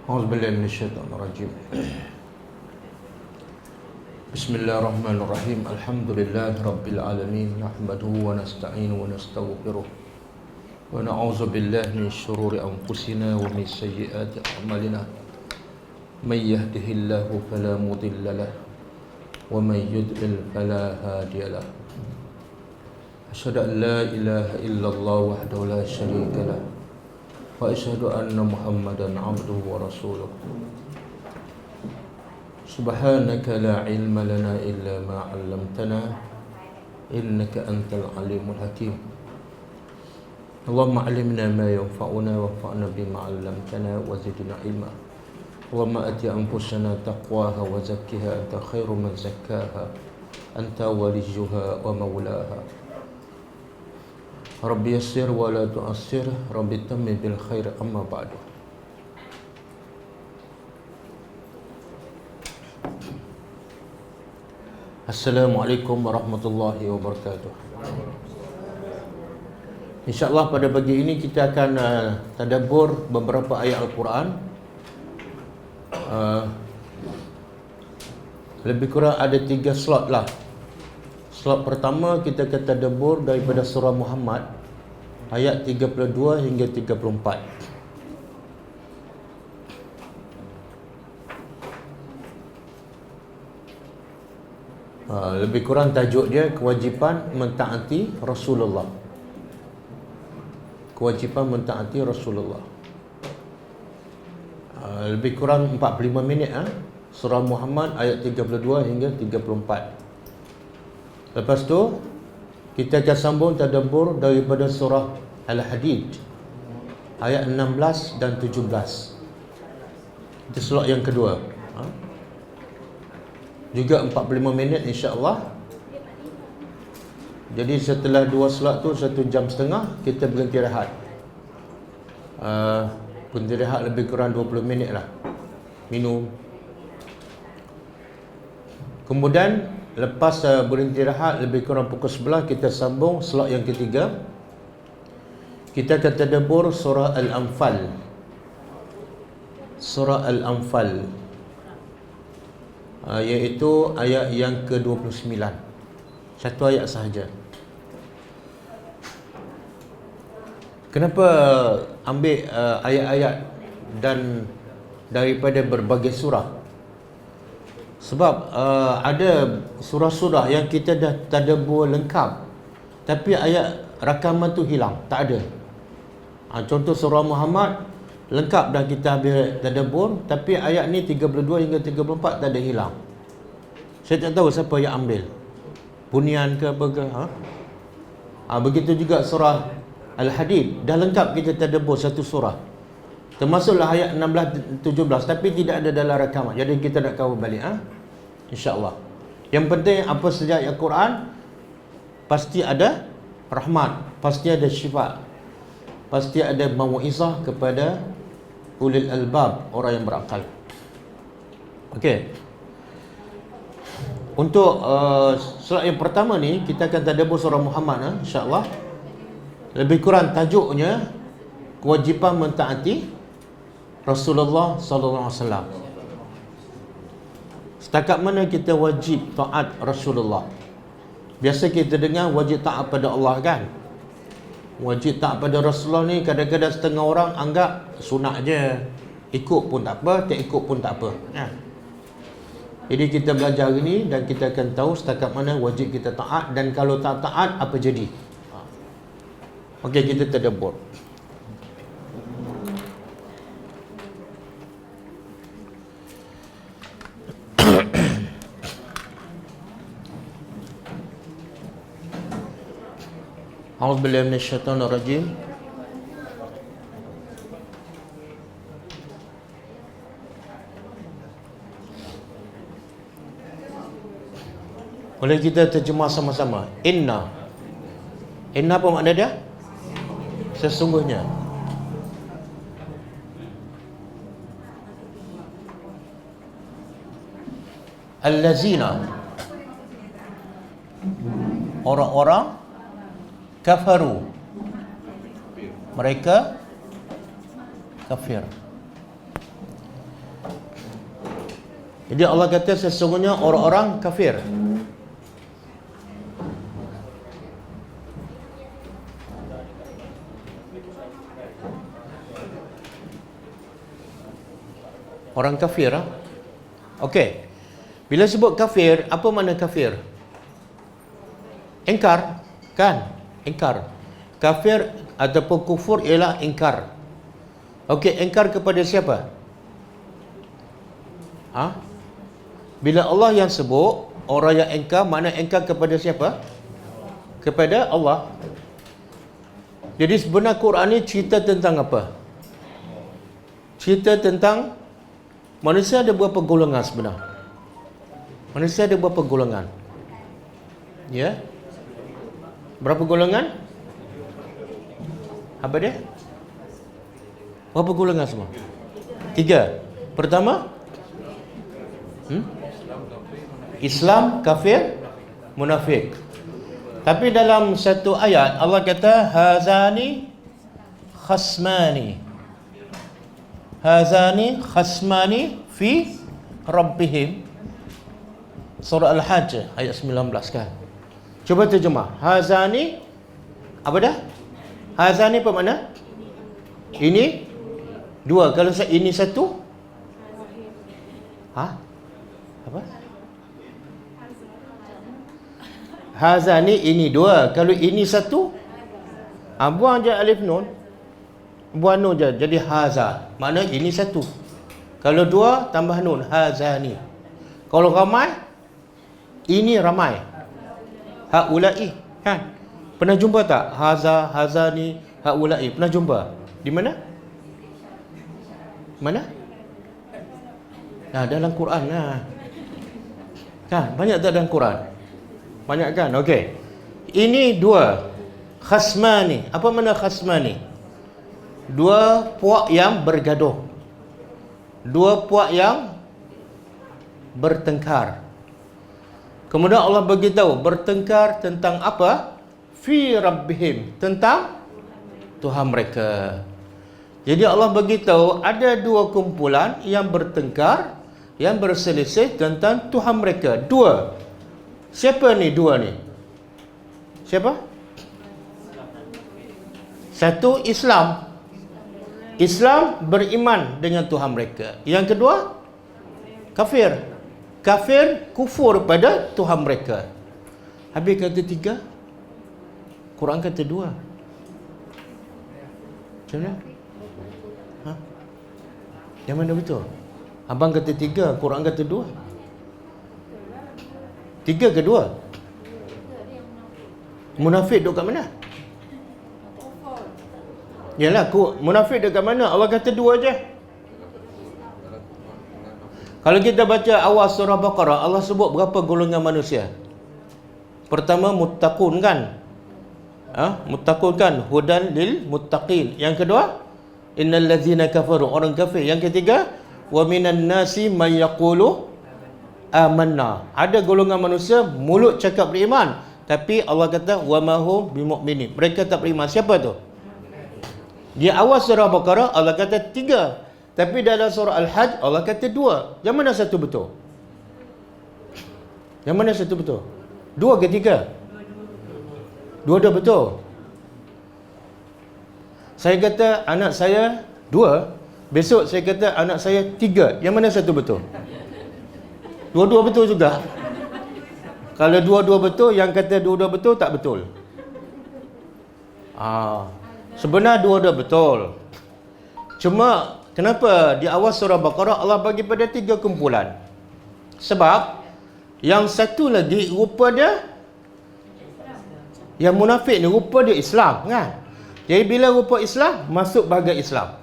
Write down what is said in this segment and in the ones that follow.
A'udzubillahi minasyaitonirrajim. Bismillahirrahmanirrahim. Alhamdulillahirabbil alamin. Nahmaduhu wa nasta'inuhu wa nastaghfiruh. Wa na'udzu billahi min shururi anfusina wa min sayyiati a'malina. May yahdihillahu fala mudilla lahu wa may yudlil fala hadiya lahu. Asyhadu an la ilaha illallah wahdahu la syarika lahu wa asyhadu anna Muhammadan abduhu wa rasuluh. Subhanaka la ilma lana illa ma 'allamtana innaka antal alimul hakim. Allahumma 'allimna ma yanfa'una wanfa'na bima 'allamtana wa zidna ilma. Allahumma ati anfusana taqwaha wa zakkiha anta khairu man zakkaha anta waliyuha wa maulaha. Rabbi yassir wa la tu'assir, Rabbi tammi bil khair, amma ba'du. Assalamualaikum warahmatullahi wabarakatuh. InsyaAllah pada pagi ini kita akan tadabbur beberapa ayat Al-Quran. Lebih kurang ada 3 slot lah. Slot pertama kita akan tadabbur daripada surah Muhammad ayat 32 hingga 34. Lebih kurang tajuk dia kewajipan mentaati Rasulullah. Kewajipan mentaati Rasulullah. Lebih kurang 45 minit surah Muhammad ayat 32 hingga 34. Lepas tu kita akan sambung tadabbur daripada surah Al-Hadid ayat 16 dan 17. Itu slot yang kedua. Juga 45 minit insya-Allah. Jadi setelah 2 slot tu 1 jam setengah kita berhenti rehat. Berhenti rehat lebih kurang 20 minit lah. Minum. Kemudian lepas berhenti rehat lebih kurang pukul 11 kita sambung slot yang ketiga. Kita akan tadabbur surah Al-Anfal. Surah Al-Anfal, iaitu ayat yang ke-29. Satu ayat sahaja. Kenapa ambil ayat-ayat dan daripada berbagai surah? Sebab ada surah-surah yang kita dah tadabbur lengkap, tapi ayat rakaman tu hilang, tak ada. Contoh surah Muhammad lengkap dah kita habis tadabbur, tapi ayat ni 32 hingga 34 tak ada, hilang. Saya tak tahu siapa yang ambil, Bunian ke apa ke. Begitu juga surah Al-Hadid, dah lengkap kita tadabbur satu surah, termasuklah ayat 16 17, tapi tidak ada dalam rakaman. Jadi kita nak kawal balik insya-Allah. Yang penting apa saja ayat Quran pasti ada rahmat, pasti ada syifa, pasti ada mau'izah kepada ulil albab, orang yang berakal. Okey. Untuk surah yang pertama ni kita akan tadabbur surah Muhammad insya-Allah. Lebih kurang tajuknya kewajipan mentaati Rasulullah sallallahu alaihi wasallam. Setakat mana kita wajib taat Rasulullah? Biasa kita dengar wajib taat pada Allah kan? Wajib taat pada Rasulullah ni kadang-kadang setengah orang anggap sunat je. Ikut pun tak apa, tak ikut pun tak apa. Jadi kita belajar hari ni dan kita akan tahu setakat mana wajib kita taat, dan kalau tak taat apa jadi. Okey, kita tadabbur. A'udzubillahi minasyaitonirrajim. Boleh kita terjemah sama-sama? Inna. Inna apa makna dia? Sesungguhnya. Allazina, orang-orang kafaru, mereka kafir. Jadi Allah kata sesungguhnya orang-orang kafir. Orang kafir. Okey. Bila sebut kafir, apa makna kafir? Ingkar, kan? Ingkar. Kafir ataupun kufur ialah ingkar. Okey, ingkar kepada siapa? Bila Allah yang sebut, orang yang ingkar, makna ingkar kepada siapa? Kepada Allah. Jadi sebenarnya Quran ni cerita tentang apa? Cerita tentang manusia ada berapa golongan sebenarnya? Manusia ada berapa golongan? Ya? Berapa golongan? Apa dia? Berapa golongan semua? 3. Pertama? Islam, kafir, munafik. Tapi dalam satu ayat Allah kata hazani khasmani fi rabbihim. Surah Al-Hajj ayat 19 kan. Cuba terjemah. Hazani apa dah? Hazani apa makna? Ini dua. Kalau ini satu? Apa? Hazani ini dua. Kalau ini satu? Buang je alif nun. Buang nun je. Jadi haza. Makna ini satu. Kalau dua, tambah nun. Hazani. Kalau ramai, ini ramai. Haulai. Kan? Pernah jumpa tak? Haza, hazani, haulai. Pernah jumpa? Di mana? Mana? Dalam Quran lah. Kan? Banyak tak dalam Quran? Banyak kan? Okey. Ini dua. Khasmani. Apa makna khasmani? Dua puak yang bergaduh. Dua puak yang bertengkar. Kemudian Allah beritahu bertengkar tentang apa? Fi rabbihim, tentang Tuhan mereka. Jadi Allah beritahu ada dua kumpulan yang bertengkar, yang berselisih tentang Tuhan mereka. Dua. Siapa ni dua ni? Siapa? Satu, Islam. Islam beriman dengan Tuhan mereka. Yang kedua, kafir. Kafir kufur pada Tuhan mereka. Habis kata 3, Quran kata 2. Macam mana? Yang mana betul? Abang kata 3, Quran kata 2. 3 ke 2? Munafik duduk kat mana? Yalah, munafik duduk kat mana? Allah kata 2 je. Kalau kita baca awal surah Baqarah, Allah sebut berapa golongan manusia? Pertama, muttaqun kan? Muttaqun kan? Hudan lil muttaqin. Yang kedua, innal ladzina kafaru, orang kafir. Yang ketiga, wa minan nasi may yaqulu amanna. Ada golongan manusia mulut cakap beriman, tapi Allah kata wa ma hum bimu'minin. Mereka tak beriman. Siapa tu? Di awal surah Baqarah Allah kata 3. Tapi dalam surah Al-Hajj Allah kata 2. Yang mana satu betul? Yang mana satu betul? 2 ke 3? 2 betul. Saya kata anak saya 2, besok saya kata anak saya 3. Yang mana satu betul? 2 betul juga. Kalau 2 betul, yang kata 2 betul tak betul. Sebenarnya 2 betul. Cuma kenapa di awal surah Baqarah Allah bagi pada 3 kumpulan? Sebab yang satu lagi rupa dia, yang munafik ni rupa dia Islam kan? Jadi bila rupa Islam, masuk bahagian Islam.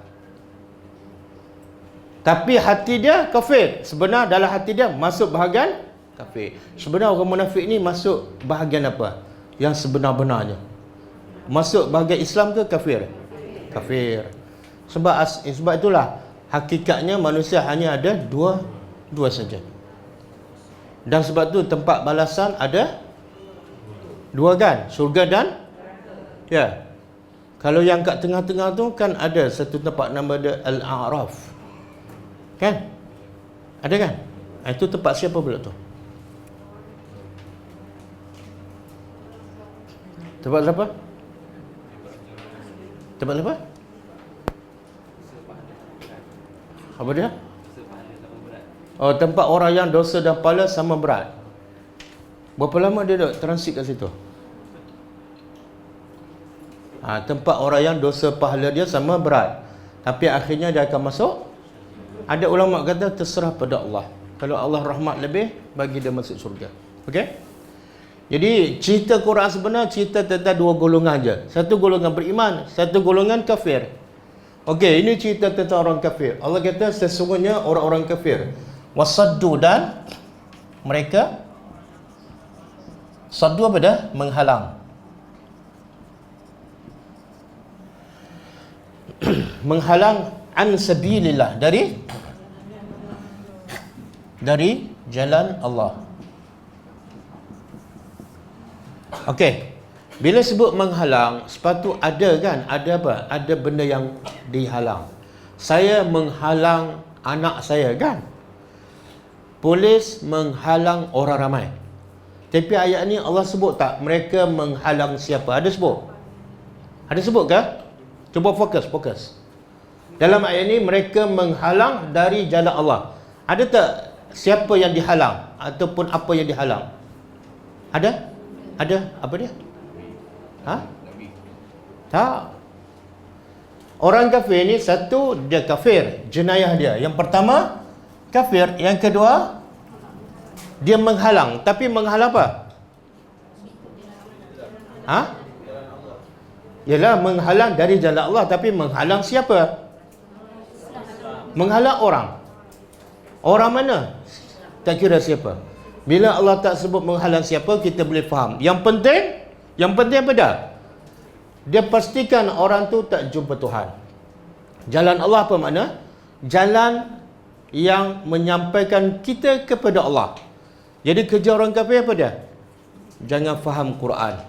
Tapi hati dia kafir. Sebenarnya dalam hati dia masuk bahagian kafir. Sebenarnya orang munafik ni masuk bahagian apa? Yang sebenar-benarnya. Masuk bahagian Islam ke kafir? Kafir. Sebab itulah hakikatnya manusia hanya ada dua saja. Dan sebab tu tempat balasan ada 2 kan? Syurga dan kalau yang kat tengah-tengah tu kan ada satu tempat nama dia Al-A'raf. Kan? Ada kan? Itu tempat siapa pula tu? Tempat siapa? Tempat siapa? Apa dia? Oh, tempat orang yang dosa dan pahala sama berat. Berapa lama dia duduk transit kat situ? Tempat orang yang dosa pahala dia sama berat, tapi akhirnya dia akan masuk. Ada ulama kata terserah pada Allah. Kalau Allah rahmat lebih, bagi dia masuk syurga. Okey? Jadi cerita Quran sebenar cerita tentang dua golongan aja. Satu golongan beriman, satu golongan kafir. Okey, ini cerita tentang orang kafir. Allah kata sesungguhnya orang-orang kafir wasaddu, dan mereka saddu apa dah? Menghalang. Menghalang an sabilillah, dari jalan Allah. Okey. Bila sebut menghalang, sepatut ada kan? Ada apa? Ada benda yang dihalang. Saya menghalang anak saya kan? Polis menghalang orang ramai. Tapi ayat ni Allah sebut tak mereka menghalang siapa? Ada sebut? Ada sebut ke? Cuba fokus. Dalam ayat ni mereka menghalang dari jalan Allah. Ada tak siapa yang dihalang ataupun apa yang dihalang? Ada? Ada apa dia? Tak. Orang kafir ni, satu dia kafir, jenayah dia. Yang pertama kafir, yang kedua dia menghalang. Tapi menghalang apa? Ialah menghalang dari jalan Allah. Tapi menghalang siapa? Menghalang orang. Orang mana? Tak kira siapa. Bila Allah tak sebut menghalang siapa, kita boleh faham. Yang penting apa dah? Dia pastikan orang tu tak jumpa Tuhan. Jalan Allah apa makna? Jalan yang menyampaikan kita kepada Allah. Jadi kerja orang kafir apa dia? Jangan faham Quran.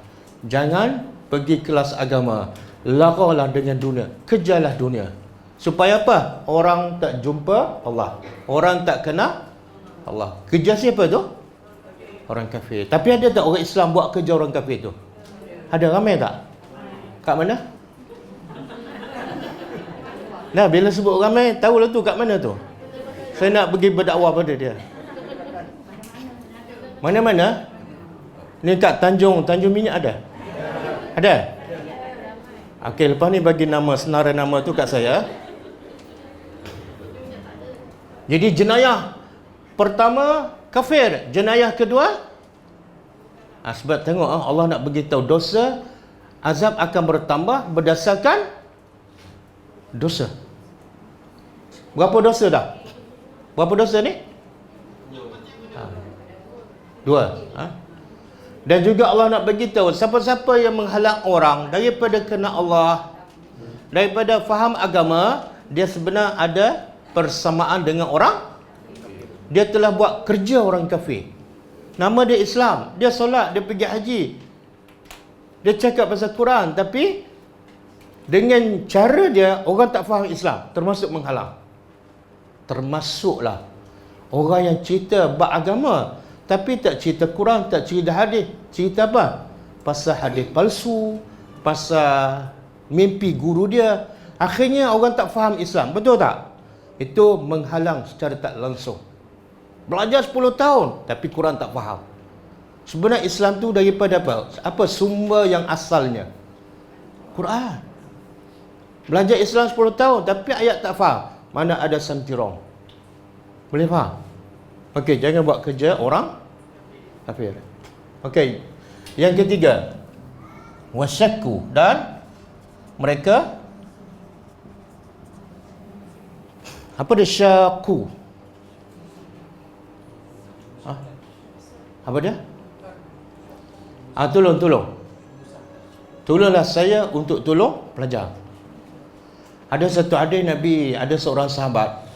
Jangan pergi kelas agama. Laralah dengan dunia. Kejarlah dunia. Supaya apa? Orang tak jumpa Allah. Orang tak kenal Allah. Kerja siapa tu? Orang kafir. Tapi ada tak orang Islam buat kerja orang kafir tu? Ada ramai tak? Kat mana? Nah, bila sebut ramai, tahulah tu kat mana tu. Saya nak pergi berdakwah pada dia. Mana-mana? Ni kat Tanjung Minyak ada? Ada? Okey, lepas ni bagi nama, senarai nama tu kat saya. Jadi jenayah pertama kafir, jenayah kedua sebab tengok Allah nak beritahu dosa, azab akan bertambah berdasarkan dosa. Berapa dosa dah? Berapa dosa ni? Dua. Dan juga Allah nak beritahu siapa-siapa yang menghalang orang daripada kenal Allah, daripada faham agama, dia sebenarnya ada persamaan dengan orang. Dia telah buat kerja orang kafir. Nama dia Islam, dia solat, dia pergi haji, dia cakap pasal Quran, tapi dengan cara dia orang tak faham Islam, termasuk menghalang. Termasuklah orang yang cerita bab agama tapi tak cerita Quran, tak cerita hadis. Cerita apa? Pasal hadis palsu, pasal mimpi guru dia. Akhirnya orang tak faham Islam. Betul tak? Itu menghalang secara tak langsung. Belajar 10 tahun tapi Quran tak faham. Sebenarnya Islam tu daripada apa? Apa sumber yang asalnya? Quran. Belajar Islam 10 tahun tapi ayat tak faham. Mana ada something wrong. Boleh faham? Okey, jangan buat kerja orang kafir. Okey. Yang ketiga, wasyakku, dan mereka apa dia syaku? Apa dia? Tolonglah saya untuk tolong pelajar. Ada satu adik Nabi, ada seorang sahabat,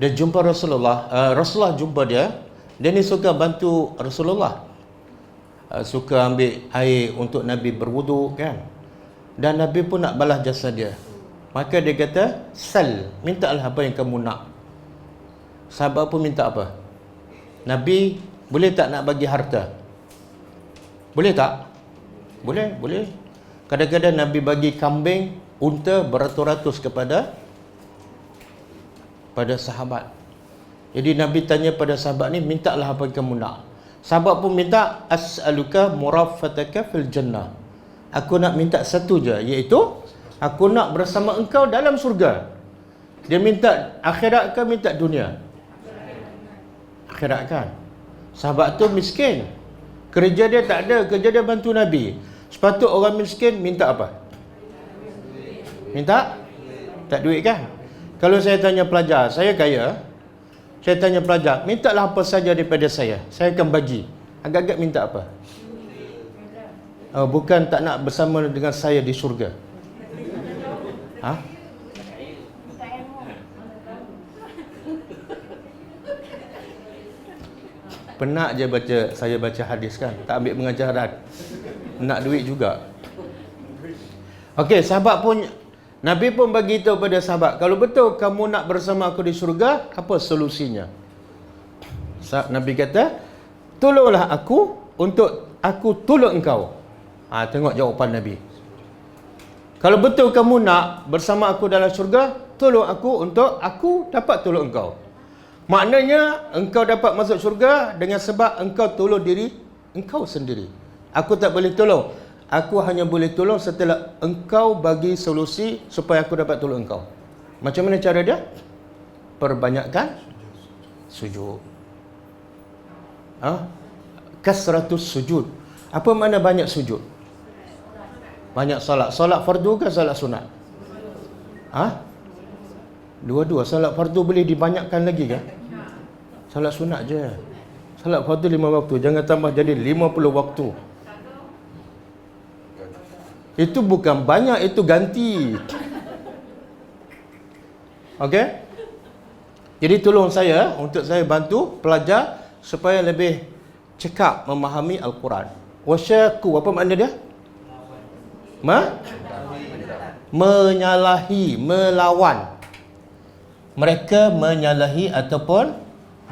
dia jumpa Rasulullah, Rasulullah jumpa dia ni suka bantu Rasulullah, suka ambil air untuk Nabi berwudu kan, dan Nabi pun nak balas jasa dia. Maka dia kata, sal, mintalah apa yang kamu nak. Sahabat pun minta apa? Nabi boleh tak nak bagi harta? Boleh tak? Boleh. Kadang-kadang Nabi bagi kambing, unta beratus-ratus kepada sahabat. Jadi Nabi tanya pada sahabat ni, mintalah apa yang kamu nak. Sahabat pun minta, as'aluka murafataka fil jannah. Aku nak minta satu je, iaitu aku nak bersama engkau dalam surga. Dia minta akhirat ke minta dunia? Akhirat kan. Sahabat tu miskin, kerja dia tak ada, kerja dia bantu Nabi. Sepatut orang miskin minta apa? Minta? Tak duit kan? Kalau saya tanya pelajar, saya kaya, saya tanya pelajar, mintalah apa saja daripada saya akan bagi. Agak-agak minta apa? Bukan tak nak bersama dengan saya di syurga. Ha? Penat je saya baca hadis kan, tak ambil pengajaran. Nak duit juga. Okey, sahabat pun, Nabi pun bagi tahu pada sahabat, kalau betul kamu nak bersama aku di syurga, apa solusinya? Nabi kata, tolonglah aku untuk aku tolong engkau. Tengok jawapan Nabi. Kalau betul kamu nak bersama aku dalam syurga, tolong aku untuk aku dapat tolong engkau. Maknanya engkau dapat masuk syurga dengan sebab engkau tolong diri engkau sendiri. Aku tak boleh tolong. Aku hanya boleh tolong setelah engkau bagi solusi supaya aku dapat tolong engkau. Macam mana cara dia? Perbanyakkan sujud. Kasratus sujud. Apa makna banyak sujud? Banyak solat. Solat fardu ke solat sunat? Dua-dua. Solat fardu boleh dibanyakkan lagi ke? Solat sunat je. Solat fardu 5 waktu. Jangan tambah jadi 50 waktu. Itu bukan banyak, itu ganti. Okey? Jadi tolong saya untuk saya bantu pelajar supaya lebih cekap memahami Al-Quran. Wasyaku, apa makna dia? Menyalahi, melawan. Mereka menyalahi ataupun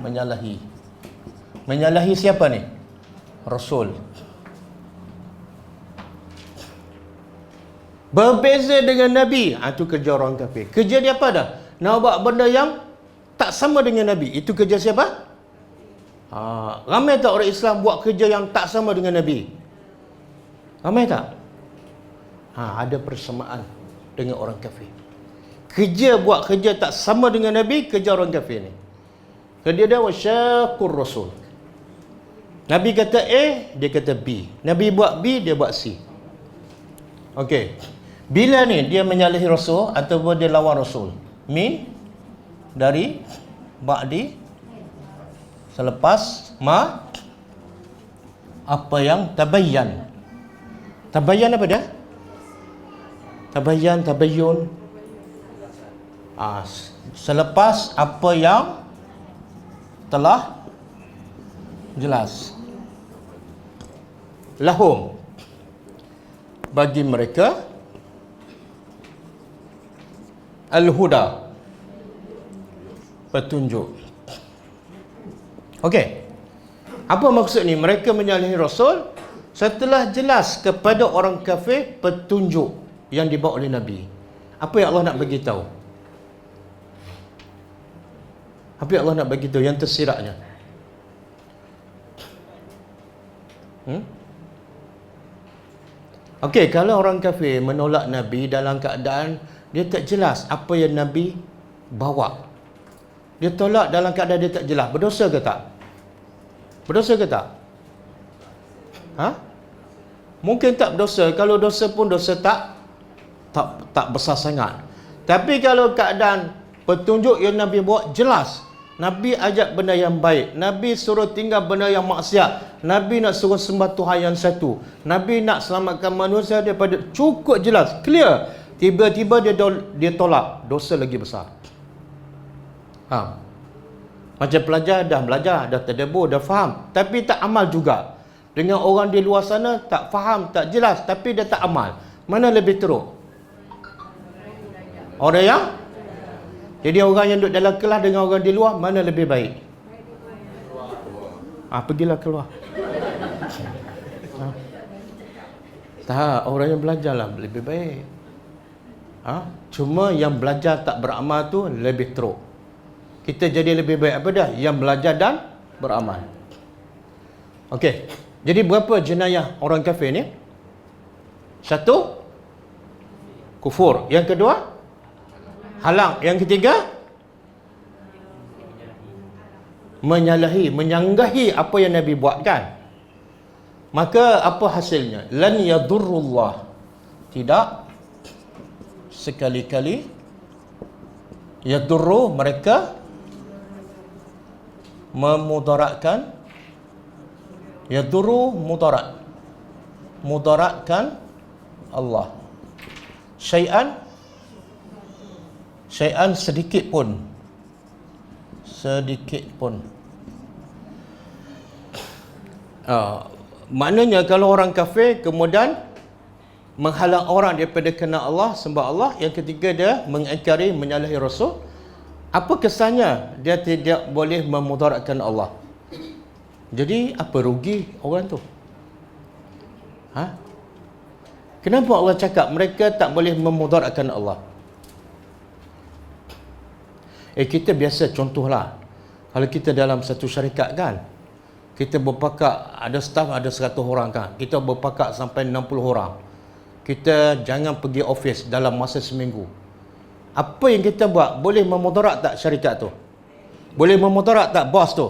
menyalahi. Menyalahi siapa ni? Rasul. Berbeza dengan Nabi. Itu kerja orang kafir. Kerja dia apa dah? Nak buat benda yang tak sama dengan Nabi. Itu kerja siapa? Ramai tak orang Islam buat kerja yang tak sama dengan Nabi? Ramai tak? Ada persamaan dengan orang kafir. Buat kerja tak sama dengan Nabi, kerja orang kafir ni. Kerja dia wasyakur Rasul. Nabi kata A, dia kata B. Nabi buat B, dia buat C. Okey. Bila ni dia menyalahi Rasul ataupun dia lawan Rasul? Dari ba'di, selepas apa yang tabayyan. Tabayyan apa dia? Tabayyun. Selepas apa yang telah jelas. Lahum, bagi mereka, al-huda, petunjuk. Okey. Apa maksud ni? Mereka menyalahi Rasul setelah jelas kepada orang kafir petunjuk yang dibawa oleh Nabi. Apa yang Allah nak bagi tahu? Apa yang Allah nak bagi tahu yang tersiratnya? Okey, kalau orang kafir menolak Nabi dalam keadaan dia tak jelas apa yang Nabi bawa. Dia tolak dalam keadaan dia tak jelas. Berdosa ke tak? Berdosa ke tak? Mungkin tak berdosa. Kalau dosa pun dosa tak besar sangat. Tapi kalau keadaan petunjuk yang Nabi bawa jelas, Nabi ajak benda yang baik, Nabi suruh tinggal benda yang maksiat, Nabi nak suruh sembah Tuhan yang satu, Nabi nak selamatkan manusia daripada, cukup jelas, clear. Tiba-tiba dia tolak, dosa lagi besar. Macam pelajar dah belajar, dah tadabbur, dah faham, tapi tak amal juga. Dengan orang di luar sana tak faham, tak jelas, tapi dia tak amal. Mana lebih teruk? Jadi orang yang duduk dalam kelas dengan orang di luar, mana lebih baik? Pergilah keluar. Tak, orang yang belajarlah lebih baik. Cuma yang belajar tak beramal tu lebih teruk. Kita jadi lebih baik apa dah? Yang belajar dan beramal. Okey. Jadi berapa jenayah orang kafir ni? Satu, kufur. Yang kedua, halang. Yang ketiga, menyalahi, menyanggahi apa yang Nabi buatkan. Maka apa hasilnya? Lan yadurrullah. Tidak sekali-kali yadurru, mereka memudaratkan. Yadurru mudaratkan Allah syai'an sedikit pun. Maknanya kalau orang kafir kemudian menghalang orang daripada kenal Allah, sembah Allah, yang ketiga dia mengingkari, menyalahi Rasul, apa kesannya? Dia tidak boleh memudaratkan Allah. Jadi apa rugi orang tu? Kenapa Allah cakap mereka tak boleh memudaratkan Allah? Kita biasa contohlah, kalau kita dalam satu syarikat kan, kita berpakat, ada staff ada 100 orang kan, kita berpakat sampai 60 orang. Kita jangan pergi office dalam masa seminggu. Apa yang kita buat boleh memudarat tak syarikat tu? Boleh memudarat tak bos tu?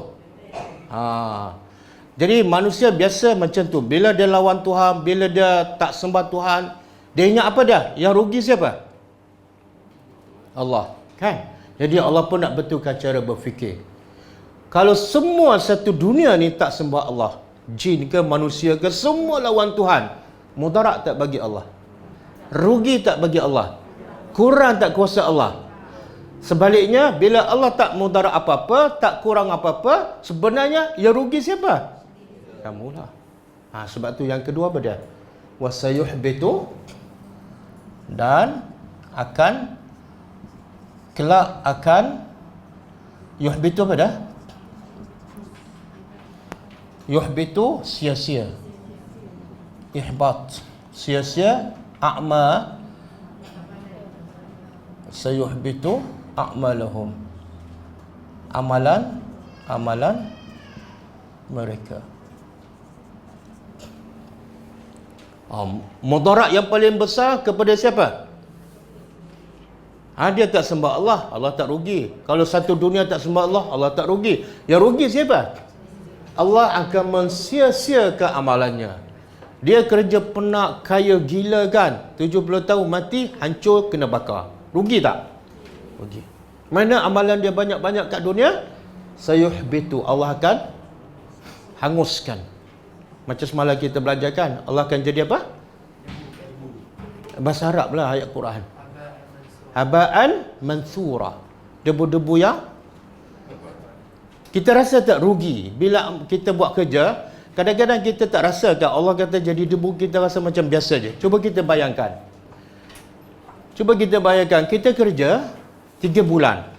Jadi manusia biasa macam tu. Bila dia lawan Tuhan, bila dia tak sembah Tuhan, dia ingat apa dia? Yang rugi siapa? Allah, kan? Jadi Allah pun nak betulkan cara berfikir. Kalau semua satu dunia ni tak sembah Allah, jin ke manusia ke, semua lawan Tuhan, mudarat tak bagi Allah? Rugi tak bagi Allah? Kurang tak kuasa Allah? Sebaliknya, bila Allah tak mudarat apa-apa, tak kurang apa-apa, sebenarnya yang rugi siapa? Kamulah. Sebab tu yang kedua apa dia? Wasayuhbitu, dan akan kelak akan yuhbitu apa dah? Yuhbitu sia-sia. Ihbat sia-sia, a'ma, sayuhbitu a'malahum, amalan mereka. Mudarat yang paling besar kepada siapa? Dia tak sembah Allah, Allah tak rugi. Kalau satu dunia tak sembah Allah, Allah tak rugi. Yang rugi siapa? Allah akan mensia-siakan amalannya. Dia kerja penat, kaya gila kan, 70 tahun mati, hancur, kena bakar. Rugi tak? Rugi. Mana amalan dia banyak-banyak kat dunia? Sayuhbitu, Allah akan hanguskan. Macam semalam kita belajar kan, Allah akan jadi apa? Bahasa Arab lah ayat Quran. Haba'an mansura. Debu-debu yang kita rasa tak rugi. Bila kita buat kerja, kadang-kadang kita tak rasa kan, Allah kata jadi debu, kita rasa macam biasa je. Cuba kita bayangkan. Kita kerja 3 bulan.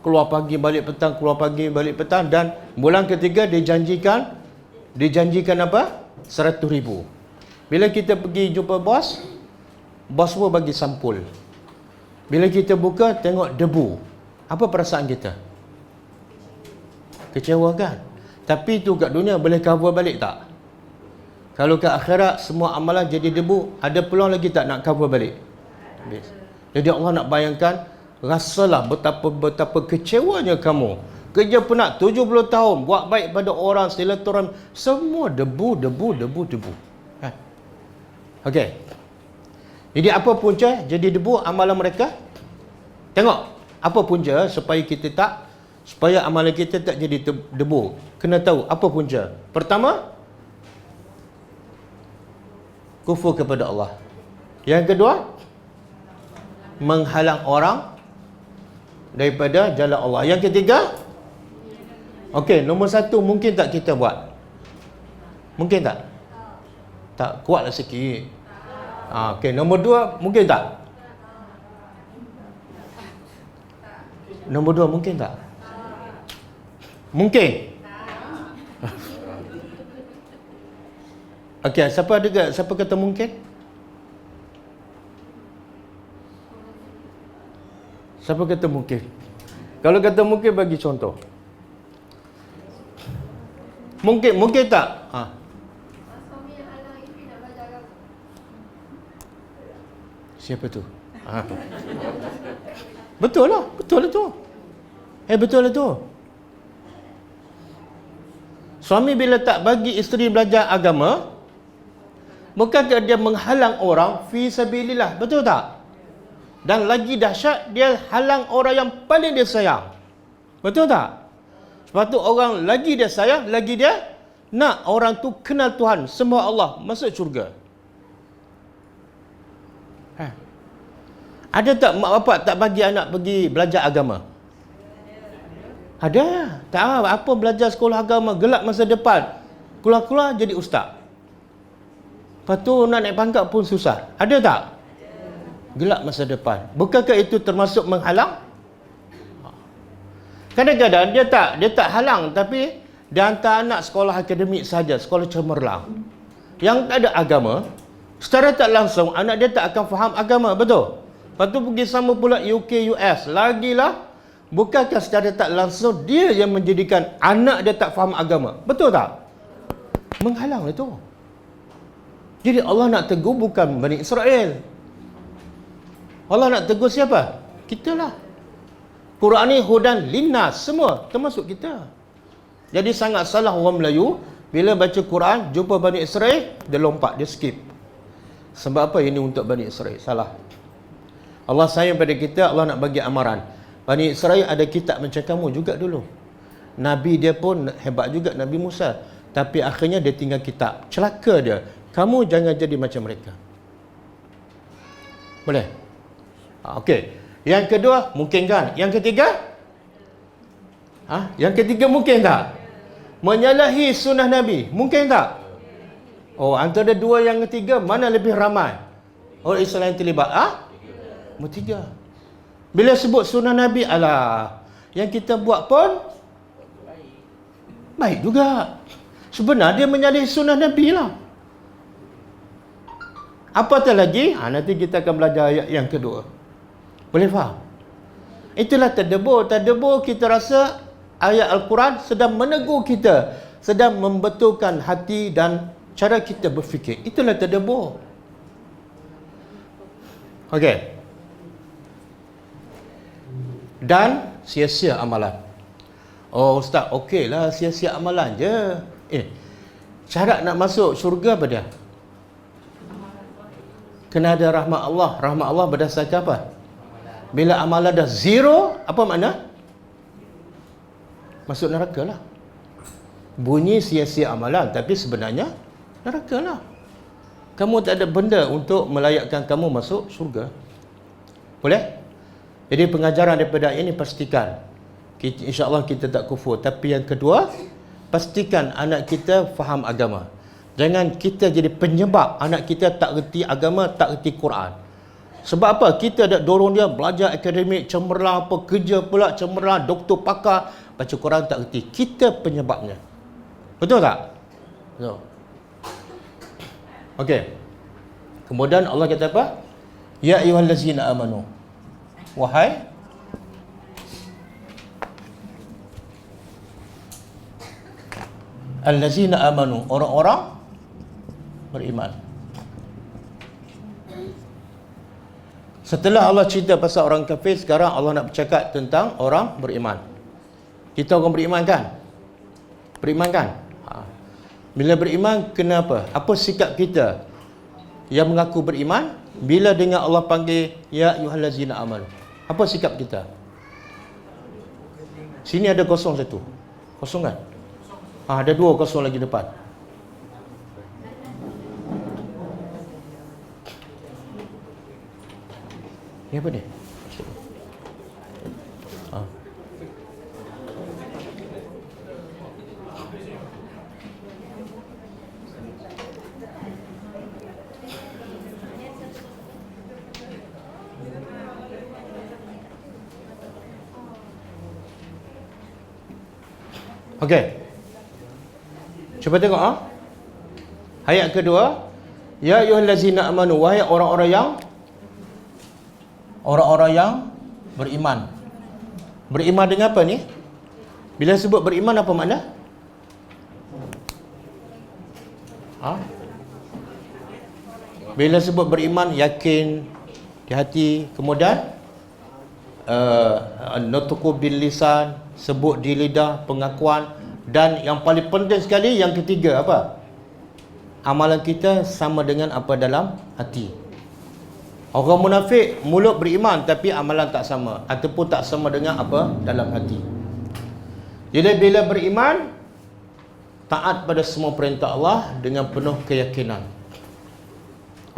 Keluar pagi, balik petang, keluar pagi, balik petang, dan bulan ketiga dijanjikan apa? 100,000. Bila kita pergi jumpa bos pun bagi sampul. Bila kita buka, tengok debu. Apa perasaan kita? Kecewa kan? Tapi itu kat dunia boleh cover balik tak? Kalau kat akhirat semua amalan jadi debu, ada peluang lagi tak nak cover balik? Habis. Jadi Allah nak bayangkan, rasalah betapa kecewanya kamu. Kerja penat 70 tahun, buat baik pada orang, silaturahim, semua debu. Okey. Jadi apa punca jadi debu amalan mereka? Tengok, apa punca supaya amalan kita tak jadi debu? Kena tahu apa punca. Pertama, kufur kepada Allah. Yang kedua, menghalang orang daripada jalan Allah. Yang ketiga, okey, nombor 1 mungkin tak kita buat? Mungkin tak? Tak, kuatlah sikit. Okey, nombor 2 mungkin tak? Nombor 2 mungkin tak? Mungkin. Okey, siapa kata mungkin? Siapa kata mungkin? Kalau kata mungkin, bagi contoh. Mungkin tak? Siapa tu? Betul lah tu. Betul lah tu. Suami bila tak bagi isteri belajar agama, bukankah dia menghalang orang fi sabilillah, betul tak? Dan lagi dahsyat, dia halang orang yang paling dia sayang. Betul tak? Sebab tu orang lagi dia sayang, lagi dia nak orang tu kenal Tuhan, sembah Allah, masuk syurga. Ada tak mak bapak tak bagi anak pergi belajar agama? Ada. Tak apa belajar sekolah agama, gelap masa depan. Keluar-keluar jadi ustaz. Lepas tu nak naik pangkat pun susah. Ada tak? Gelap masa depan. Bukankah itu termasuk menghalang? Kadang-kadang dia tak halang, tapi dia hantar anak sekolah akademik saja, sekolah cemerlang. Yang tak ada agama, secara tak langsung anak dia tak akan faham agama, betul? Lepas tu pergi sama pula UK, US. Lagilah, bukankah secara tak langsung dia yang menjadikan anak dia tak faham agama? Betul tak? Menghalang itu. Jadi Allah nak tegur bukan Bani Israel. Allah nak tegur siapa? Kita lah. Quran ni hudan linnas, semua termasuk kita. Jadi sangat salah orang Melayu bila baca Quran jumpa Bani Israel, dia lompat, dia skip. Sebab apa ini untuk Bani Israel? Salah. Allah sayang pada kita, Allah nak bagi amaran. Bani Israel ada kitab macam kamu juga dulu. Nabi dia pun hebat juga, Nabi Musa. Tapi akhirnya dia tinggal kitab. Celaka dia. Kamu jangan jadi macam mereka. Boleh? Okey. Yang kedua, mungkin kan? Yang ketiga? Yang ketiga mungkin tak? Menyalahi sunnah Nabi. Mungkin tak? Oh, antara dua yang ketiga, mana lebih ramai orang Islam yang terlibat? Bertiga. Bila sebut sunnah Nabi, alah, yang kita buat pun baik juga. Sebenarnya dia menyalahi sunnah Nabi lah. Apatah lagi, nanti kita akan belajar ayat yang kedua. Boleh faham? Itulah tadabbur. Tadabbur kita rasa ayat Al-Quran sedang menegur kita, sedang membetulkan hati dan cara kita berfikir. Itulah tadabbur. Okey. Dan sia-sia amalan. Oh ustaz, okeylah sia-sia amalan je. Syarat nak masuk syurga apa dia? Kena ada rahmat Allah. Rahmat Allah berdasarkan apa? Bila amalan dah zero, apa makna? Masuk neraka lah. Bunyi sia-sia amalan, tapi sebenarnya neraka lah. Kamu tak ada benda untuk melayakkan kamu masuk syurga. Boleh? Jadi pengajaran daripada ini, pastikan insya-Allah kita tak kufur. Tapi yang kedua, pastikan anak kita faham agama. Jangan kita jadi penyebab anak kita tak reti agama, tak reti Quran. Sebab apa? Kita ada dorong dia belajar akademik, cemerlang, apa kerja pula cemerlang, doktor pakar, baca Quran tak reti. Kita penyebabnya. Betul tak? Betul. Okey. Kemudian Allah kata apa? Ya ayyuhallazina amanu. Wahai allazina amanu, orang-orang beriman. Setelah Allah cerita pasal orang kafir, sekarang Allah nak bercakap tentang orang beriman. Kita orang beriman kan? Beriman kan? Bila beriman, kenapa? Apa sikap kita yang mengaku beriman bila dengar Allah panggil ya ayyuhallazina amanu? Apa sikap kita? Sini ada kosong satu. Kosong kan? Ada dua kosong lagi depan. Ni apa ni? Okey. Cuba tengok Ayat kedua, ya ayyuhallazina amanu, wahai orang-orang yang beriman. Beriman dengan apa ni? Bila sebut beriman apa makna? Bila sebut beriman, yakin di hati, kemudian nutqu bil lisan, sebut di lidah, pengakuan, dan yang paling penting sekali yang ketiga apa? Amalan kita sama dengan apa dalam hati. Orang munafik mulut beriman tapi amalan tak sama, ataupun tak sama dengan apa dalam hati. Jadi bila beriman, taat pada semua perintah Allah dengan penuh keyakinan.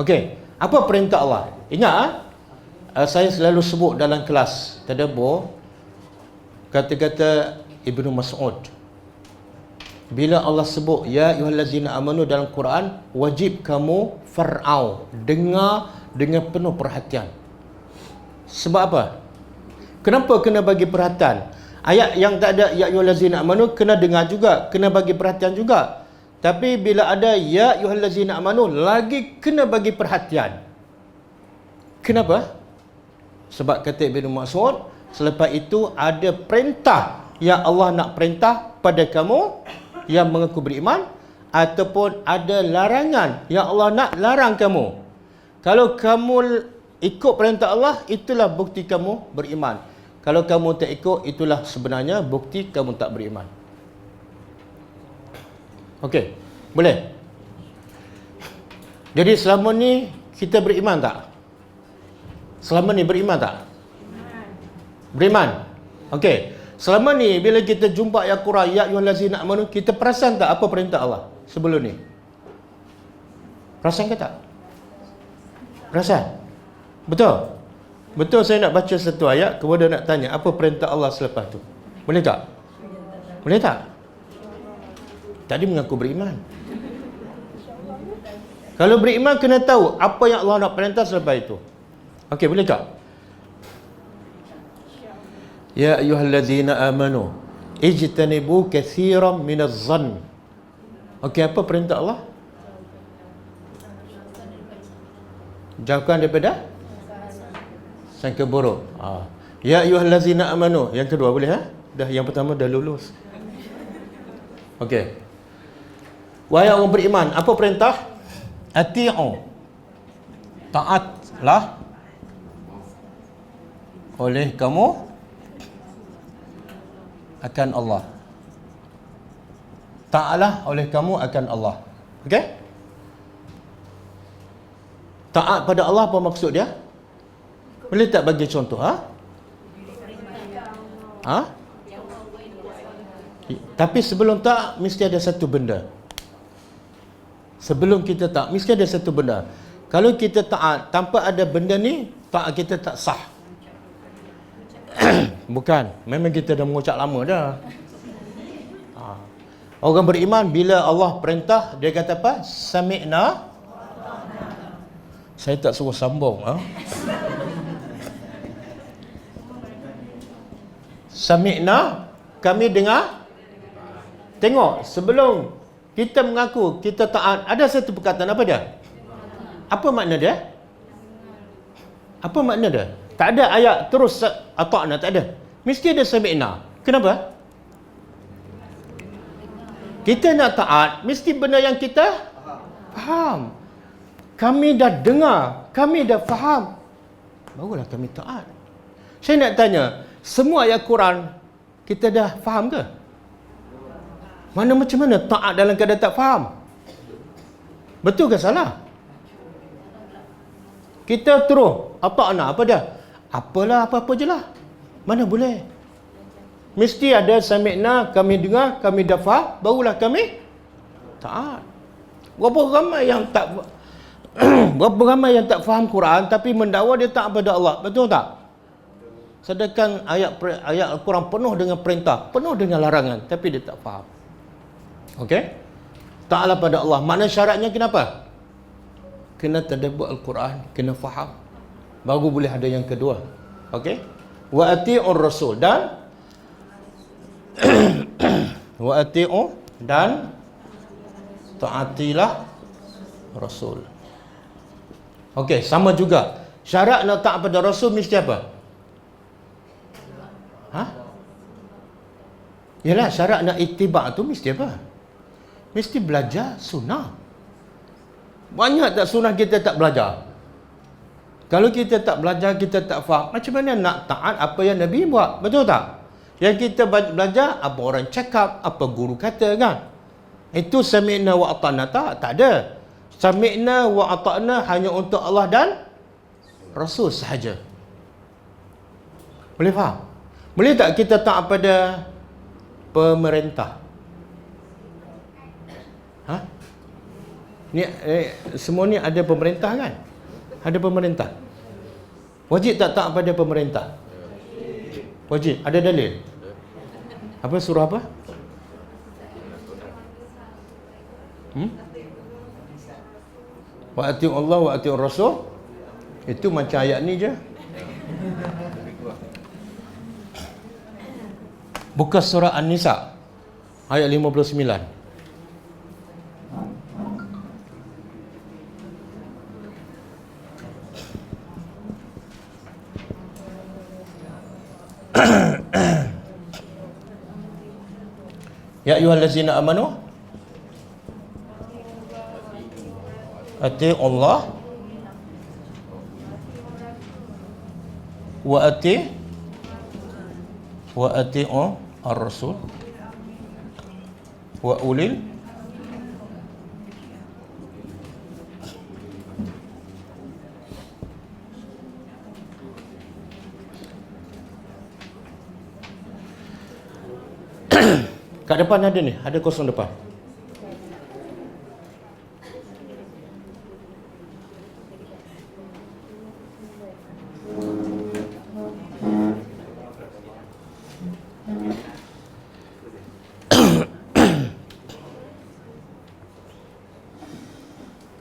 Okey, apa perintah Allah? Ingat saya selalu sebut dalam kelas tadabbur kata-kata Ibnu Mas'ud. Bila Allah sebut ya ayyuhallazina amanu dalam Quran, wajib kamu far'au, dengar dengan penuh perhatian. Sebab apa? Kenapa kena bagi perhatian? Ayat yang tak ada ya ayyuhallazina amanu kena dengar juga, kena bagi perhatian juga. Tapi bila ada ya ayyuhallazina amanu, lagi kena bagi perhatian. Kenapa? Sebab kata Ibnu Mas'ud, selepas itu ada perintah yang Allah nak perintah pada kamu yang mengaku beriman, ataupun ada larangan yang Allah nak larang kamu. Kalau kamu ikut perintah Allah, itulah bukti kamu beriman. Kalau kamu tak ikut, itulah sebenarnya bukti kamu tak beriman. Okey, boleh? Jadi selama ni kita beriman tak? Selama ni beriman tak? Beriman. Okey. Selama ni bila kita jumpa ayat Quran ya ayyuhallazina amanu, kita perasan tak apa perintah Allah sebelum ni? Perasan ke tak? Perasan? Betul? Betul saya nak baca satu ayat kemudian nak tanya apa perintah Allah selepas tu. Boleh tak? Boleh tak? Tadi mengaku beriman. Kalau beriman kena tahu apa yang Allah nak perintah selepas itu. Okey, boleh tak? Ya ayyuhallazina amanu ijtanibu katsiran minadh-dhann. Okey, apa perintah Allah? Jauhkan daripada sangka buruk. Ya ayyuhallazina amanu. Yang kedua boleh Dah yang pertama dah lulus. Okey. Wahai orang beriman, apa perintah? Ati'u. Taatlah oleh kamu akan Allah. Taatlah oleh kamu akan Allah. Okey? Taat pada Allah apa maksud dia? Boleh tak bagi contoh? Tapi sebelum tak, mesti ada satu benda. Sebelum kita tak, mesti ada satu benda. Kalau kita taat tanpa ada benda ni, taat kita tak sah. Bukan, memang kita dah mengucap lama dah. Orang beriman bila Allah perintah, dia kata apa? Sami'na. Saya tak suruh sambung. Sami'na, kami dengar. Tengok, sebelum kita mengaku kita taat, ada satu perkataan apa dia? Apa makna dia? Apa makna dia? Tak ada ayat terus ata'na, tak ada. Mesti ada sami'na. Kenapa? Kita nak taat, mesti benda yang kita faham. Kami dah dengar, kami dah faham, barulah kami taat. Saya nak tanya, semua ayat Quran kita dah faham ke? Mana macam mana taat dalam keadaan tak faham? Betul ke salah? Kita terus ata'na, apa dia? Apalah, apa-apa je lah. Mana boleh? Mesti ada sami'na, kami dengar, kami dah faham, barulah kami taat. Berapa ramai yang tak berapa ramai yang tak faham Quran tapi mendakwa dia taat pada Allah. Betul tak? Sedangkan ayat Al-Quran penuh dengan perintah, penuh dengan larangan, tapi dia tak faham. Okey? Taatlah pada Allah. Makna syaratnya kenapa? Kena tadabbur Al-Quran, kena faham. Baru boleh ada yang kedua. Okey? Wa ati'ur rasul, dan wa ati'u, dan taatilah Rasul. Okey, sama juga. Syarat nak taat pada Rasul mesti apa? Ha? Yalah, syarat nak ittiba' tu mesti apa? Mesti belajar sunnah. Banyak tak sunnah kita tak belajar. Kalau kita tak belajar, kita tak faham, macam mana nak taat apa yang Nabi buat? Betul tak? Yang kita belajar, apa orang cakap, apa guru kata kan? Itu sami'na wa ata'na tak ada. Sami'na wa ata'na hanya untuk Allah dan Rasul sahaja. Boleh faham? Boleh tak kita taat pada pemerintah? Ha? Ni semua ni ada pemerintah kan? Ada pemerintah. Wajib tak taat pada pemerintah? Wajib. Ada dalil? Apa surah apa? Wa ati'u Allah wa ati'u Rasul. Itu macam ayat ni je. Buka surah An-Nisa ayat 59. Ya ayyuhallazina amanu ati'u Allah wa ati'u ar-rasul wa ulil kat depan ada ni, ada kosong depan.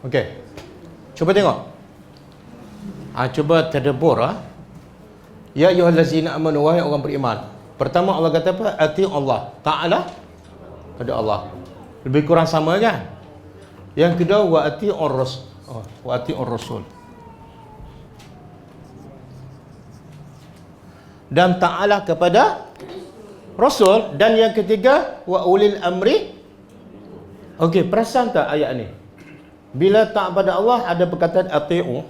Okey. Cuba tengok. Cuba tadabbur Ya ayyuhallazina amanu, wahai orang beriman. Pertama Allah kata apa? Ati Allah. Ta'ala pada Allah. Lebih kurang sama kan? Yang kedua wa ati'ur rasul. Wa ati'ur rasul. Dan ta'ala kepada Rasul. Dan yang ketiga wa ulil amri. Okey, perasan tak ayat ni? Bila taat pada Allah ada perkataan ati'u.